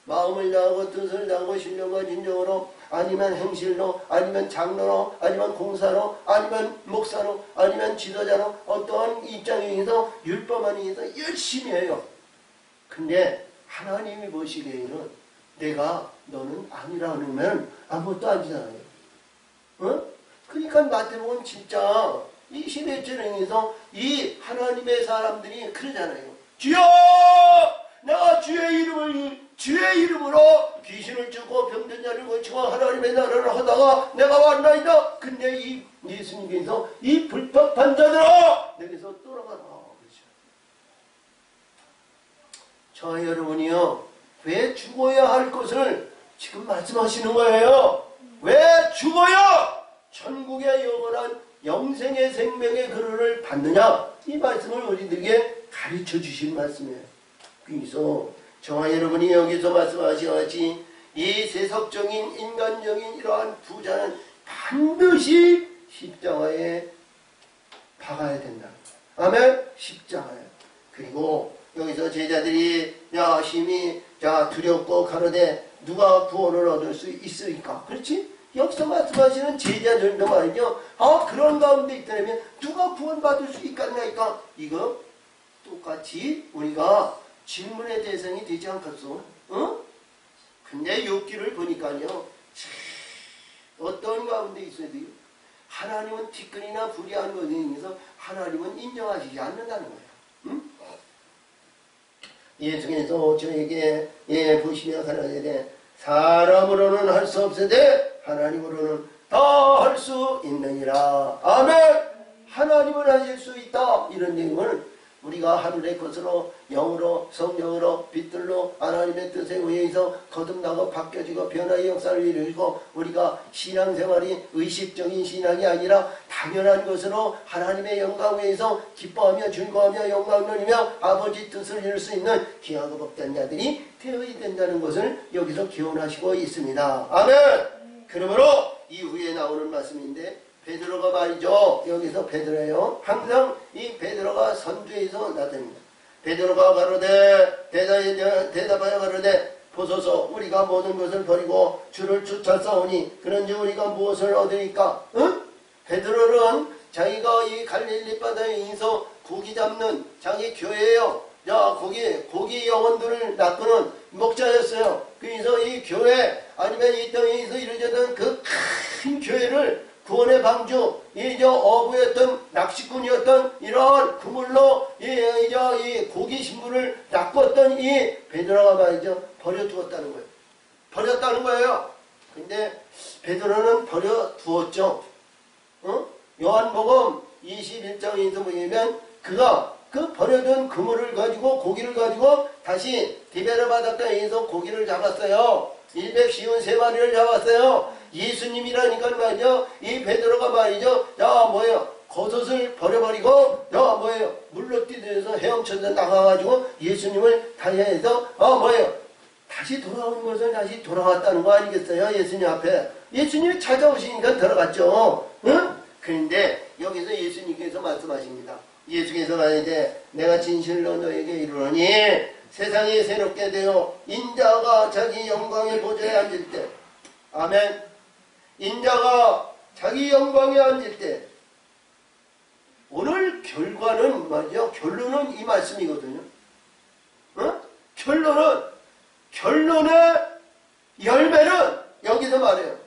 마음을 다하고 뜻을 다하고 신령과 진정으로 아니면 행실로 아니면 장로로 아니면 공사로 아니면 목사로 아니면 지도자로 어떠한 입장에서 율법 안에서 열심히 해요. 근데 하나님이 보시기에는 내가 너는 아니라 하면 아무것도 아니잖아요. 그러니까 마태복음 진짜 이 시대철에서 이 하나님의 사람들이 그러잖아요. 주여! 내가 주의 이름으로 귀신을 쫓고 병든 자를 고치고 하나님의 나라를 하다가 내가 왔나이다. 근데 이 예수님께서 이 불법한 자들아 내게서 떠나가라. 그렇죠. 저 여러분이요 왜 죽어야 할 것을 지금 말씀하시는 거예요. 왜 죽어야 천국의 영원한 영생의 생명의 그릇을 받느냐. 이 말씀을 우리들에게 가르쳐 주신 말씀이에요. 그래서 저와 여러분이 여기서 말씀하시같이 이 세속적인 인간적인 이러한 부자는 반드시 십자가에 박아야 된다. 아멘. 십자가에. 그리고 여기서 제자들이 심히 두렵고 가로되 누가 구원을 얻을 수 있으리까? 그렇지? 여기서 말씀하시는 제자들도 말이죠. 그런 가운데 있다면 누가 구원받을 수 있겠나이까? 이거 똑같이 우리가 질문의 대상이 되지 않겠소? 근데 욥기를 보니까요. 어떤 가운데 있어야 돼요? 하나님은 티끌이나 불의한 것에 의해서 하나님은 인정하시지 않는다는 거예요. 예수께서 저에게 보시며 가라사대 사람으로는 할 수 없으되 하나님으로는 다 할 수 있느니라. 아멘. 하나님은 하실 수 있다. 이런 내용을 우리가 하늘의 것으로 영으로 성령으로 빛들로 하나님의 뜻에 의해서 거듭나고 바뀌어지고 변화의 역사를 이루고 우리가 신앙생활이 의식적인 신앙이 아니라 당연한 것으로 하나님의 영광 위에서 기뻐하며 즐거워하며 영광 누리며 아버지 뜻을 이룰 수 있는 귀하고 복된 자들이 되어야 된다는 것을 여기서 기원하시고 있습니다. 아멘. 그러므로 이후에 나오는 말씀인데 베드로가 말이죠. 여기서 베드로예요. 항상 이 베드로가 선두에서 나타납니다. 베드로가 가로되 대답하여 가로되 보소서 우리가 모든 것을 버리고 주를 쫓아싸우니 그런지 우리가 무엇을 얻으니까? 베드로는 자기가 이 갈릴리 바다에서 고기 잡는 자기 교회예요. 고기 영혼들을 낚는 목자였어요. 그래서 이 교회 아니면 이 땅에서 이루어졌던 그 큰 교회를 구원의 방주, 어부였던 낚시꾼이었던 이러한 그물로 이 고기 신부를 낚았던 이 베드로가 말이죠 버려두었다는 거예요. 버렸다는 거예요. 근데 베드로는 버려두었죠. 요한복음 21장에서 보면 그가 그 버려둔 그물을 가지고 고기를 가지고 다시 디베르 바닷가에서 고기를 잡았어요. 153마리를 잡았어요. 예수님이라니까 말이죠. 이 베드로가 말이죠. 겉옷을 버려버리고 물로 뛰어들어서 헤엄쳐서 나가가지고 예수님을 다해서 다시 다시 돌아온 것은 다시 돌아왔다는 거 아니겠어요? 예수님 앞에. 예수님이 찾아오시니까 들어갔죠. 응? 그런데 여기서 예수님께서 말씀하십니다. 예수께서 말하는데 내가 진실로 너에게 이르노니 세상이 새롭게 되어 인자가 자기 영광의 보좌에 앉을 때, 아멘. 인자가 자기 영광에 앉을 때, 오늘 결과는 말이죠. 결론은 이 말씀이거든요. 어? 결론의 열매는 여기서 말해요.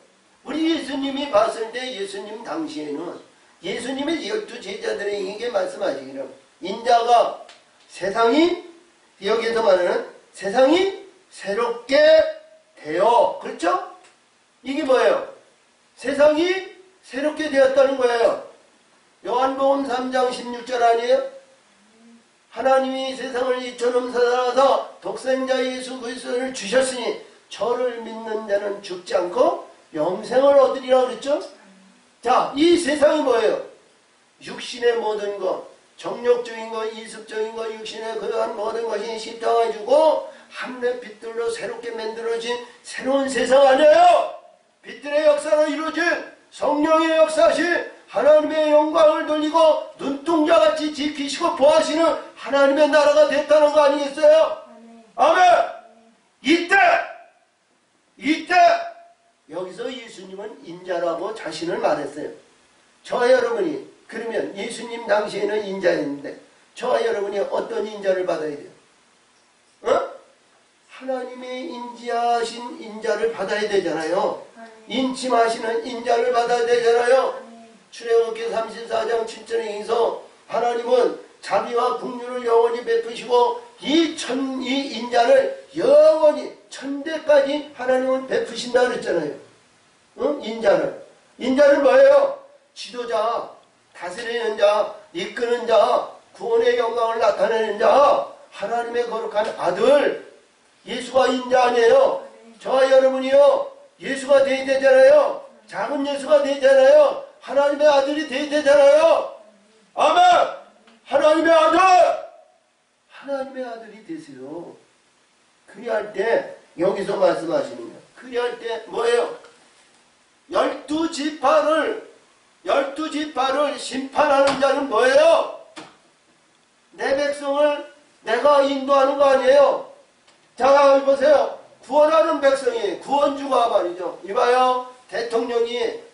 우리 예수님이 봤을 때 예수님 당시에는 예수님의 12 제자들에게 말씀하시기를 인자가 세상이 여기서 말하는 세상이 새롭게 되어, 그렇죠? 이게 뭐예요? 세상이 새롭게 되었다는 거예요. 요한복음 3장 16절 아니에요? 하나님이 세상을 이처럼 사랑하사 독생자 예수 그리스도를 주셨으니 저를 믿는 자는 죽지 않고 영생을 얻으리라 그랬죠? 자, 이 세상이 뭐예요? 육신의 모든 것, 정욕적인 것, 이습적인 것, 육신의 그러한 모든 것이 십자가에 주고 하늘의 빛들로 새롭게 만들어진 새로운 세상 아니에요? 빛들의 역사로 이루어진 성령의 역사시 하나님의 영광을 돌리고 눈동자같이 지키시고 보하시는 하나님의 나라가 됐다는 거 아니겠어요? 아멘! 이때 여기서 예수님은 인자라고 자신을 말했어요. 저와 여러분이 그러면 예수님 당시에는 인자였는데 저와 여러분이 어떤 인자를 받아야 돼요? 어? 하나님의 인자하신 인자를 받아야 되잖아요. 인침하시는 인자를 받아야 되잖아요. 출애굽기 34장 7절에서 하나님은 자비와 긍휼을 영원히 베푸시고 이 인자를 영원히 천대까지 하나님은 베푸신다 그랬잖아요. 응? 인자는 뭐예요? 지도자, 다스리는 자, 이끄는 자, 구원의 영광을 나타내는 자, 하나님의 거룩한 아들, 예수가 인자 아니에요? 저와 여러분이요, 예수가 돼야 되잖아요. 작은 예수가 되잖아요. 하나님의 아들이 돼야 되잖아요. 아멘! 하나님의 아들이 되세요. 그리할 때 여기서 말씀하시는 거예요. 그리할 때 뭐예요? 12지파를 심판하는 자는 뭐예요? 내 백성을 내가 인도하는 거 아니에요? 자, 보세요. 구원하는 백성이 구원주가 말이죠. 이봐요.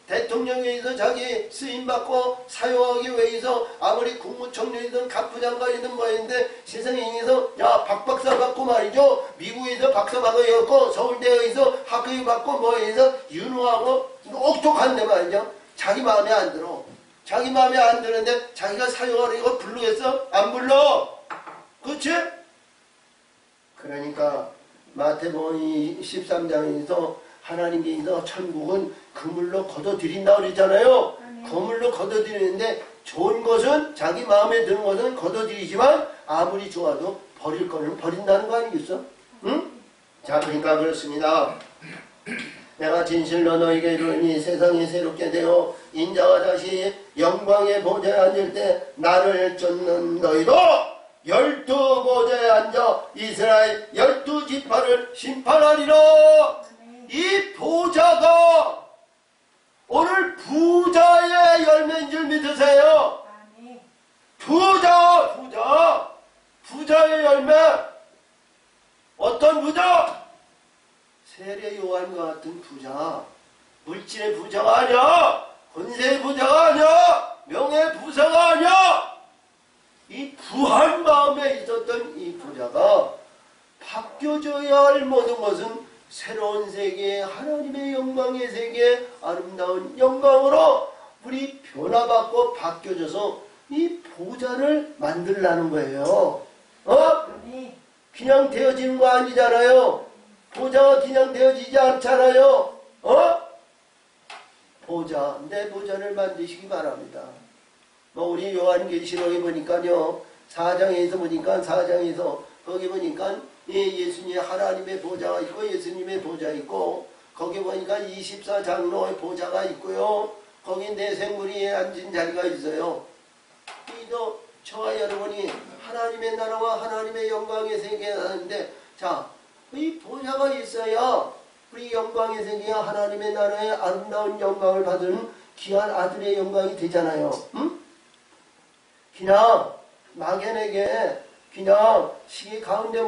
대통령에서 자기 쓰임받고 사용하기 위해서 아무리 국무총리든 갑부장관이든 뭐인데 세상에서 야 박박사 받고 말이죠. 미국에서 박사 받아갖고 서울대에서 학위 받고 뭐해서 유능하고 옥똑한데 말이죠. 자기 마음에 안 들어. 자기 마음에 안 드는데 자기가 사용하려고 부르겠어? 안 불러. 그렇지? 그러니까 마태복음 13장에서 하나님께서 천국은 그물로 걷어들인다 그랬잖아요. 그물로 걷어들이는데 좋은 것은 자기 마음에 드는 것은 걷어들이지만 아무리 좋아도 버릴 거는 버린다는 거 아니겠어? 응? 자, 그러니까 그렇습니다. 내가 진실로 너에게 이르니 세상이 새롭게 되어 인자가 다시 영광의 보좌에 앉을 때 나를 쫓는 너희도 12보좌에 앉아 이스라엘 12지파를 심판하리라. 이 보좌가 오늘 부자의 열매인 줄 믿으세요. 부자의 열매. 어떤 부자? 세례 요한과 같은 부자. 물질의 부자가 아니야. 권세의 부자가 아니야. 명예 부자가 아니야. 이 부한 마음에 있었던 이 부자가 바뀌어져야 할 모든 것은 새로운 세계, 하나님의 영광의 세계, 아름다운 영광으로 우리 변화받고 바뀌어져서 이 보좌를 만들라는 거예요. 그냥 되어지는 거 아니잖아요. 보좌가 그냥 되어지지 않잖아요. 내 보좌를 만드시기 바랍니다. 우리 요한계시록에 보니까요, 4장에서 거기 보니까 예수님 하나님의 보좌가 있고 예수님의 보좌 있고 거기 보니까 24장로의 보좌가 있고요. 거기 내생물이 앉은 자리가 있어요. 이도 저와 여러분이 하나님의 나라와 하나님의 영광의 세계에 사는데 자, 이 보좌가 있어야 우리 영광의 세계에 하나님의 나라의 아름다운 영광을 받은 귀한 아들의 영광이 되잖아요. 응? 그냥 막연하게 그냥 시기 가운데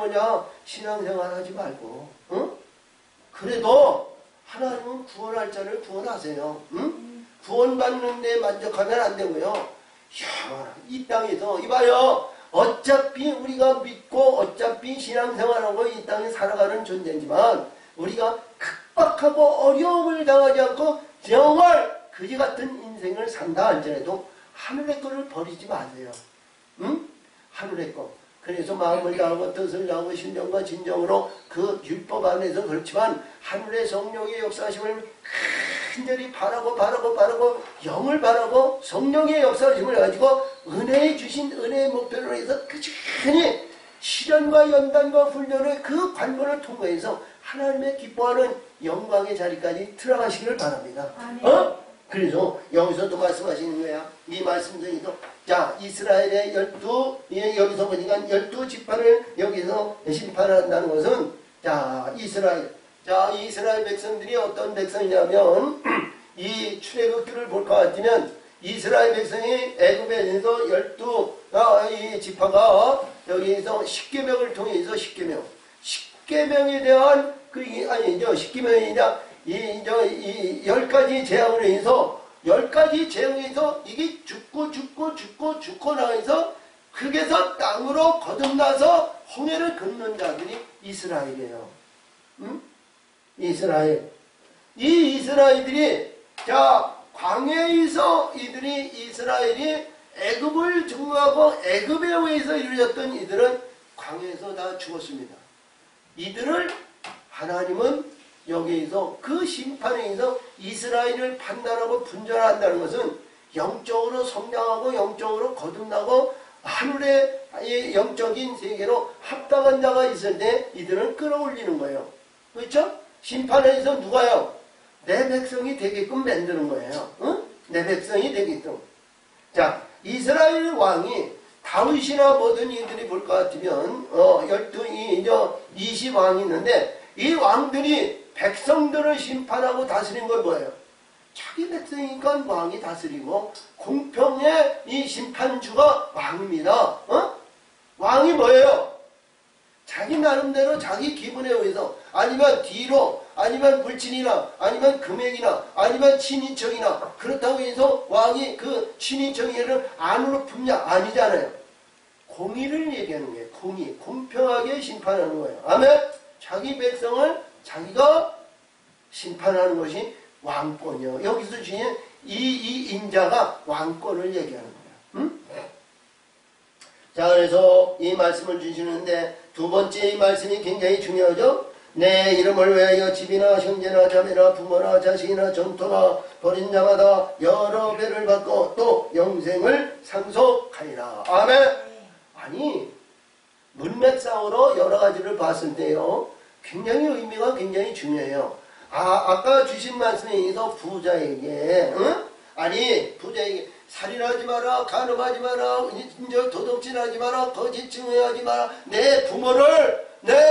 신앙생활 하지 말고, 응? 그래도 하나님은 구원할 자를 구원하세요. 응? 구원받는 데 만족하면 안 되고요. 야, 이 땅에서 이봐요. 어차피 우리가 믿고 어차피 신앙생활하고 이 땅에 살아가는 존재지만 우리가 극박하고 어려움을 당하지 않고 정말 그지 같은 인생을 산다 할지라도 하늘의 것을 버리지 마세요. 응? 하늘의 것. 그래서 마음을 다하고 뜻을 다하고 신정과 진정으로 그 율법 안에서 그렇지만 하늘의 성령의 역사심을 간절히 바라고 영을 바라고 성령의 역사심을 가지고 은혜에 주신 은혜의 목표로 해서 꾸준히 실현과 연단과 훈련의 그 관문을 통과해서 하나님의 기뻐하는 영광의 자리까지 들어가시기를 바랍니다. 그래서 여기서도 말씀하시는 거야. 이 말씀 중에도 자 이스라엘의 여기서 보니까 12지파를 여기서 심판한다는 것은 자 이스라엘 백성들이 어떤 백성이냐면 이 출애굽기를 볼 것 같으면 이스라엘 백성이 애굽에서 12지파가 여기서 십계명을 통해서 십계명에 대한 십계명이 아니라 이 10가지 재앙으로 해서 10가지 재앙에서 이게 죽고 나서 그게서 땅으로 거듭나서 홍해를 걷는 자들이 이스라엘이에요. 응? 이스라엘. 이 이스라엘들이 광야에서 이스라엘이 애굽을 증오하고 애굽에 의해서 이루어졌던 이들은 광야에서 다 죽었습니다. 이들을 하나님은 여기에서 그 심판에 의해서 이스라엘을 판단하고 분별한다는 것은 영적으로 성장하고 영적으로 거듭나고 하늘의 영적인 세계로 합당한 자가 있을 때 이들은 끌어올리는 거예요. 그렇죠? 심판에 의해서 누가요? 내 백성이 되게끔 만드는 거예요. 응? 내 백성이 되게끔. 자, 이스라엘 왕이 다윗이나 모든 이들이 볼 것 같으면 20왕이 있는데 이 왕들이 백성들을 심판하고 다스린 건 뭐예요? 자기 백성이니까 왕이 다스리고 공평의 이 심판주가 왕입니다. 왕이 뭐예요? 자기 나름대로 자기 기분에 의해서 아니면 뒤로 아니면 물질이나 아니면 금액이나 아니면 친인척이나 그렇다고 해서 왕이 그 친인척을 안으로 품냐? 아니잖아요. 공의를 얘기하는 거예요. 공평하게 심판하는 거예요. 아멘? 자기 백성을 자기가 심판하는 것이 왕권이요. 여기서 주인 이 인자가 왕권을 얘기하는 거예요. 응? 자, 그래서 이 말씀을 주시는데 두 번째 이 말씀이 굉장히 중요하죠. 내 이름을 위하여 집이나 형제나 자매나 부모나 자식이나 전토나 버린 자마다 여러 배를 받고 또 영생을 상속하리라. 아멘. 아니 문맥상으로 여러 가지를 봤을 때요. 굉장히 의미가 굉장히 중요해요. 아까 주신 말씀에 의해서 부자에게, 아니, 부자에게 살인하지 마라, 간음하지 마라, 도둑질하지 마라, 거짓 증언하지 마라, 내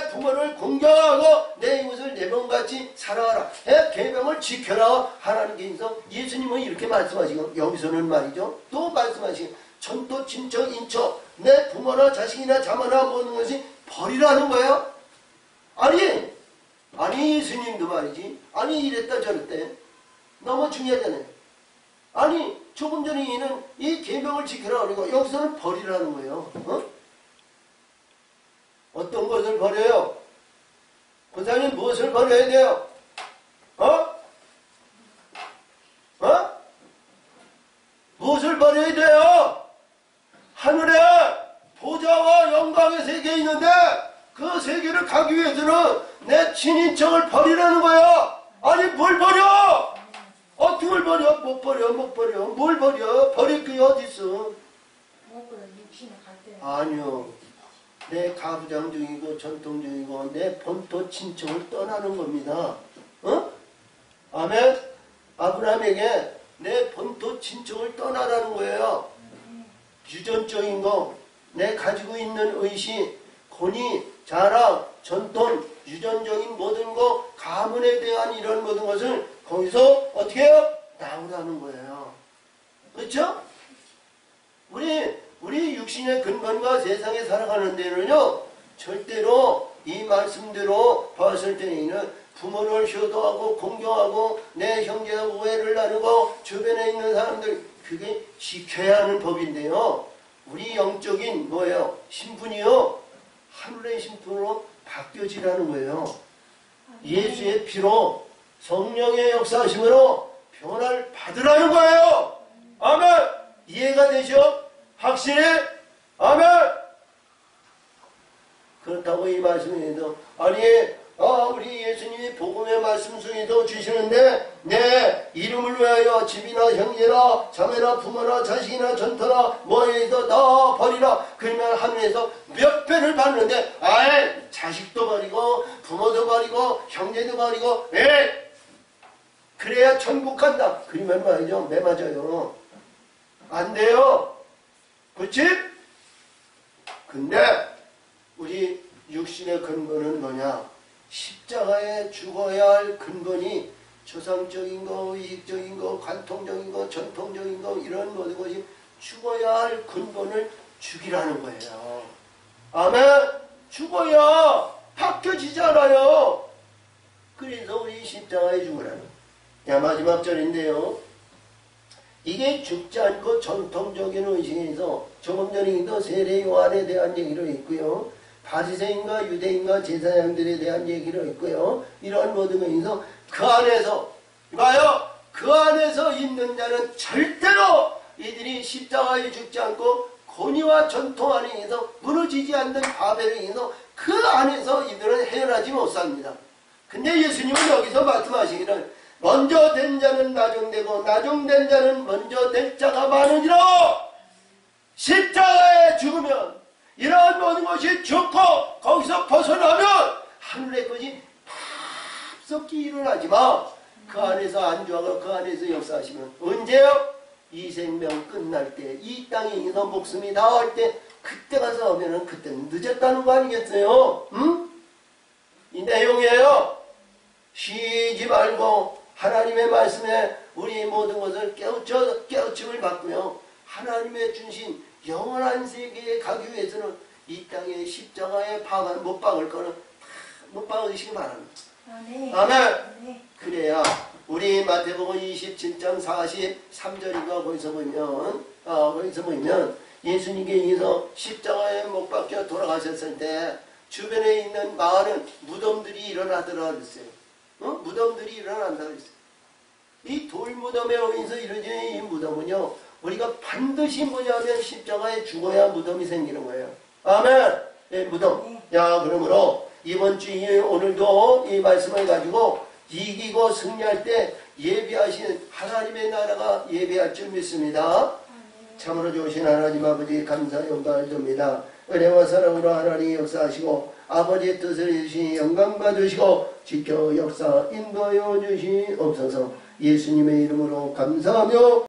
부모를 공경하고 내 이웃을 내 몸같이 사랑하라. 계명을 지켜라. 하나님께서 예수님은 이렇게 말씀하시고 여기서는 말이죠. 또 말씀하시고 전토, 친척, 인척, 내 부모나 자식이나 자매나 모든 것이 버리라는 거예요. 아니 예수님도 말이지. 아니 이랬다 저랬대. 너무 중요하잖아요. 아니 조금 전에 이는 이 계명을 지켜라 그러고 여기서는 버리라는 거예요. 어떤 것을 버려요? 권사님 무엇을 버려야 돼요? 무엇을 버려야 돼요? 하늘에 보좌와 영광의 세계에 있는데 그 세계를 가기 위해서는 내 친인척을 버리라는 거야. 아니 뭘 버려? 어떻게 버려? 못 버려. 뭘 버려? 버릴 게 어딨어? 못 버려. 육신에 갈 때. 아니요. 내 가부장 중이고 전통 중이고 내 본토 친척을 떠나는 겁니다. 아멘? 아브라함에게 내 본토 친척을 떠나라는 거예요. 유전적인 거, 내 가지고 있는 의식, 권위, 자랑, 전통, 유전적인 모든 것, 가문에 대한 이런 모든 것을 거기서 어떻게 해요? 나오라는 거예요. 그렇죠? 우리 육신의 근본과 세상에 살아가는 데는요, 절대로 이 말씀대로 봤을 때는 부모를 효도하고 공경하고 내 형제와 우애를 나누고 주변에 있는 사람들, 그게 지켜야 하는 법인데요. 우리 영적인 뭐예요? 신분이요, 하늘의 신분으로 바뀌어지라는 거예요. 예수의 피로 성령의 역사하심으로 변화를 받으라는 거예요. 아멘. 이해가 되죠? 확실히? 아멘. 그렇다고 이 말씀에도 우리 예수님이 복음의 말씀 속에도 주시는데 내 이름을 위하여 집이나 형제나 자매나 부모나 자식이나 전터나 뭐에도 다 버리라. 그러면 하늘에서 몇 배를 받는데 아예 자식도 버리고 부모도 버리고 형제도 버리고 그래야 천국 간다. 그러면 말이죠. 매 맞아요. 안 돼요. 그렇지? 근데 우리 육신의 근본은 뭐냐? 십자가에 죽어야 할 근본이 조상적인 거, 이익적인 거, 관통적인 거, 전통적인 거, 이런 모든 것이 죽어야 할 근본을 죽이라는 거예요. 아멘. 죽어야 바뀌어지잖아요. 그래서 우리 십자가에 죽으라는. 마지막 절인데요. 이게 죽지 않고 전통적인 의식에서 조금 전에도 세례 요한에 대한 얘기로 있고요. 바리새인과 유대인과 제사장들에 대한 얘기로 있고요. 이런 모든 것에서 그 안에서 봐요. 그 안에서 있는 자는 절대로 이들이 십자가에 죽지 않고 권위와 전통 안에서 무너지지 않는 바벨에 의해서 그 안에서 이들은 헤어나지 못삽니다. 근데 예수님은 여기서 말씀하시기를 먼저 된 자는 나중되고 나중된 자는 먼저 될 자가 많으니라. 십자가에 죽으면 이러한 모든 것이 죽고 거기서 벗어나면 하늘의 것이 섭기 일어나지만 그 안에서 안주하고 그 안에서 역사하시면 언제요? 이 생명 끝날 때, 이 땅에 있어 목숨이 나올 때 그때 가서 오면은 그때는 늦었다는 거 아니겠어요? 응? 이 내용이에요. 쉬지 말고 하나님의 말씀에 우리 모든 것을 깨우침을 받고요. 하나님의 주신 영원한 세계에 가기 위해서는 이 땅에 십자가에 못 박을 거는 못 박으시기 바랍니다. 아멘. 아멘. 네. 그래야 우리 마태복음 27장 43절인가 거기서 보면 예수님께서 십자가에 못 박혀 돌아가셨을 때 주변에 있는 많은 무덤들이 일어나더라 그랬어요. 무덤들이 일어난다 그랬어요. 이 돌무덤에 의해서 이루어진 이 무덤은요, 우리가 반드시 뭐냐면 십자가에 죽어야 무덤이 생기는 거예요. 아멘. 네, 무덤. 그러므로 이번 주에 오늘도 이 말씀을 가지고 이기고 승리할 때 예비하신 하나님의 나라가 예비할 줄 믿습니다. 참으로 좋으신 하나님 아버지 감사 영광을 듭니다. 은혜와 사랑으로 하나님 역사하시고 아버지의 뜻을 이루시니 영광 받으시고 지켜 역사 인도하여 주시옵소서. 예수님의 이름으로 감사하며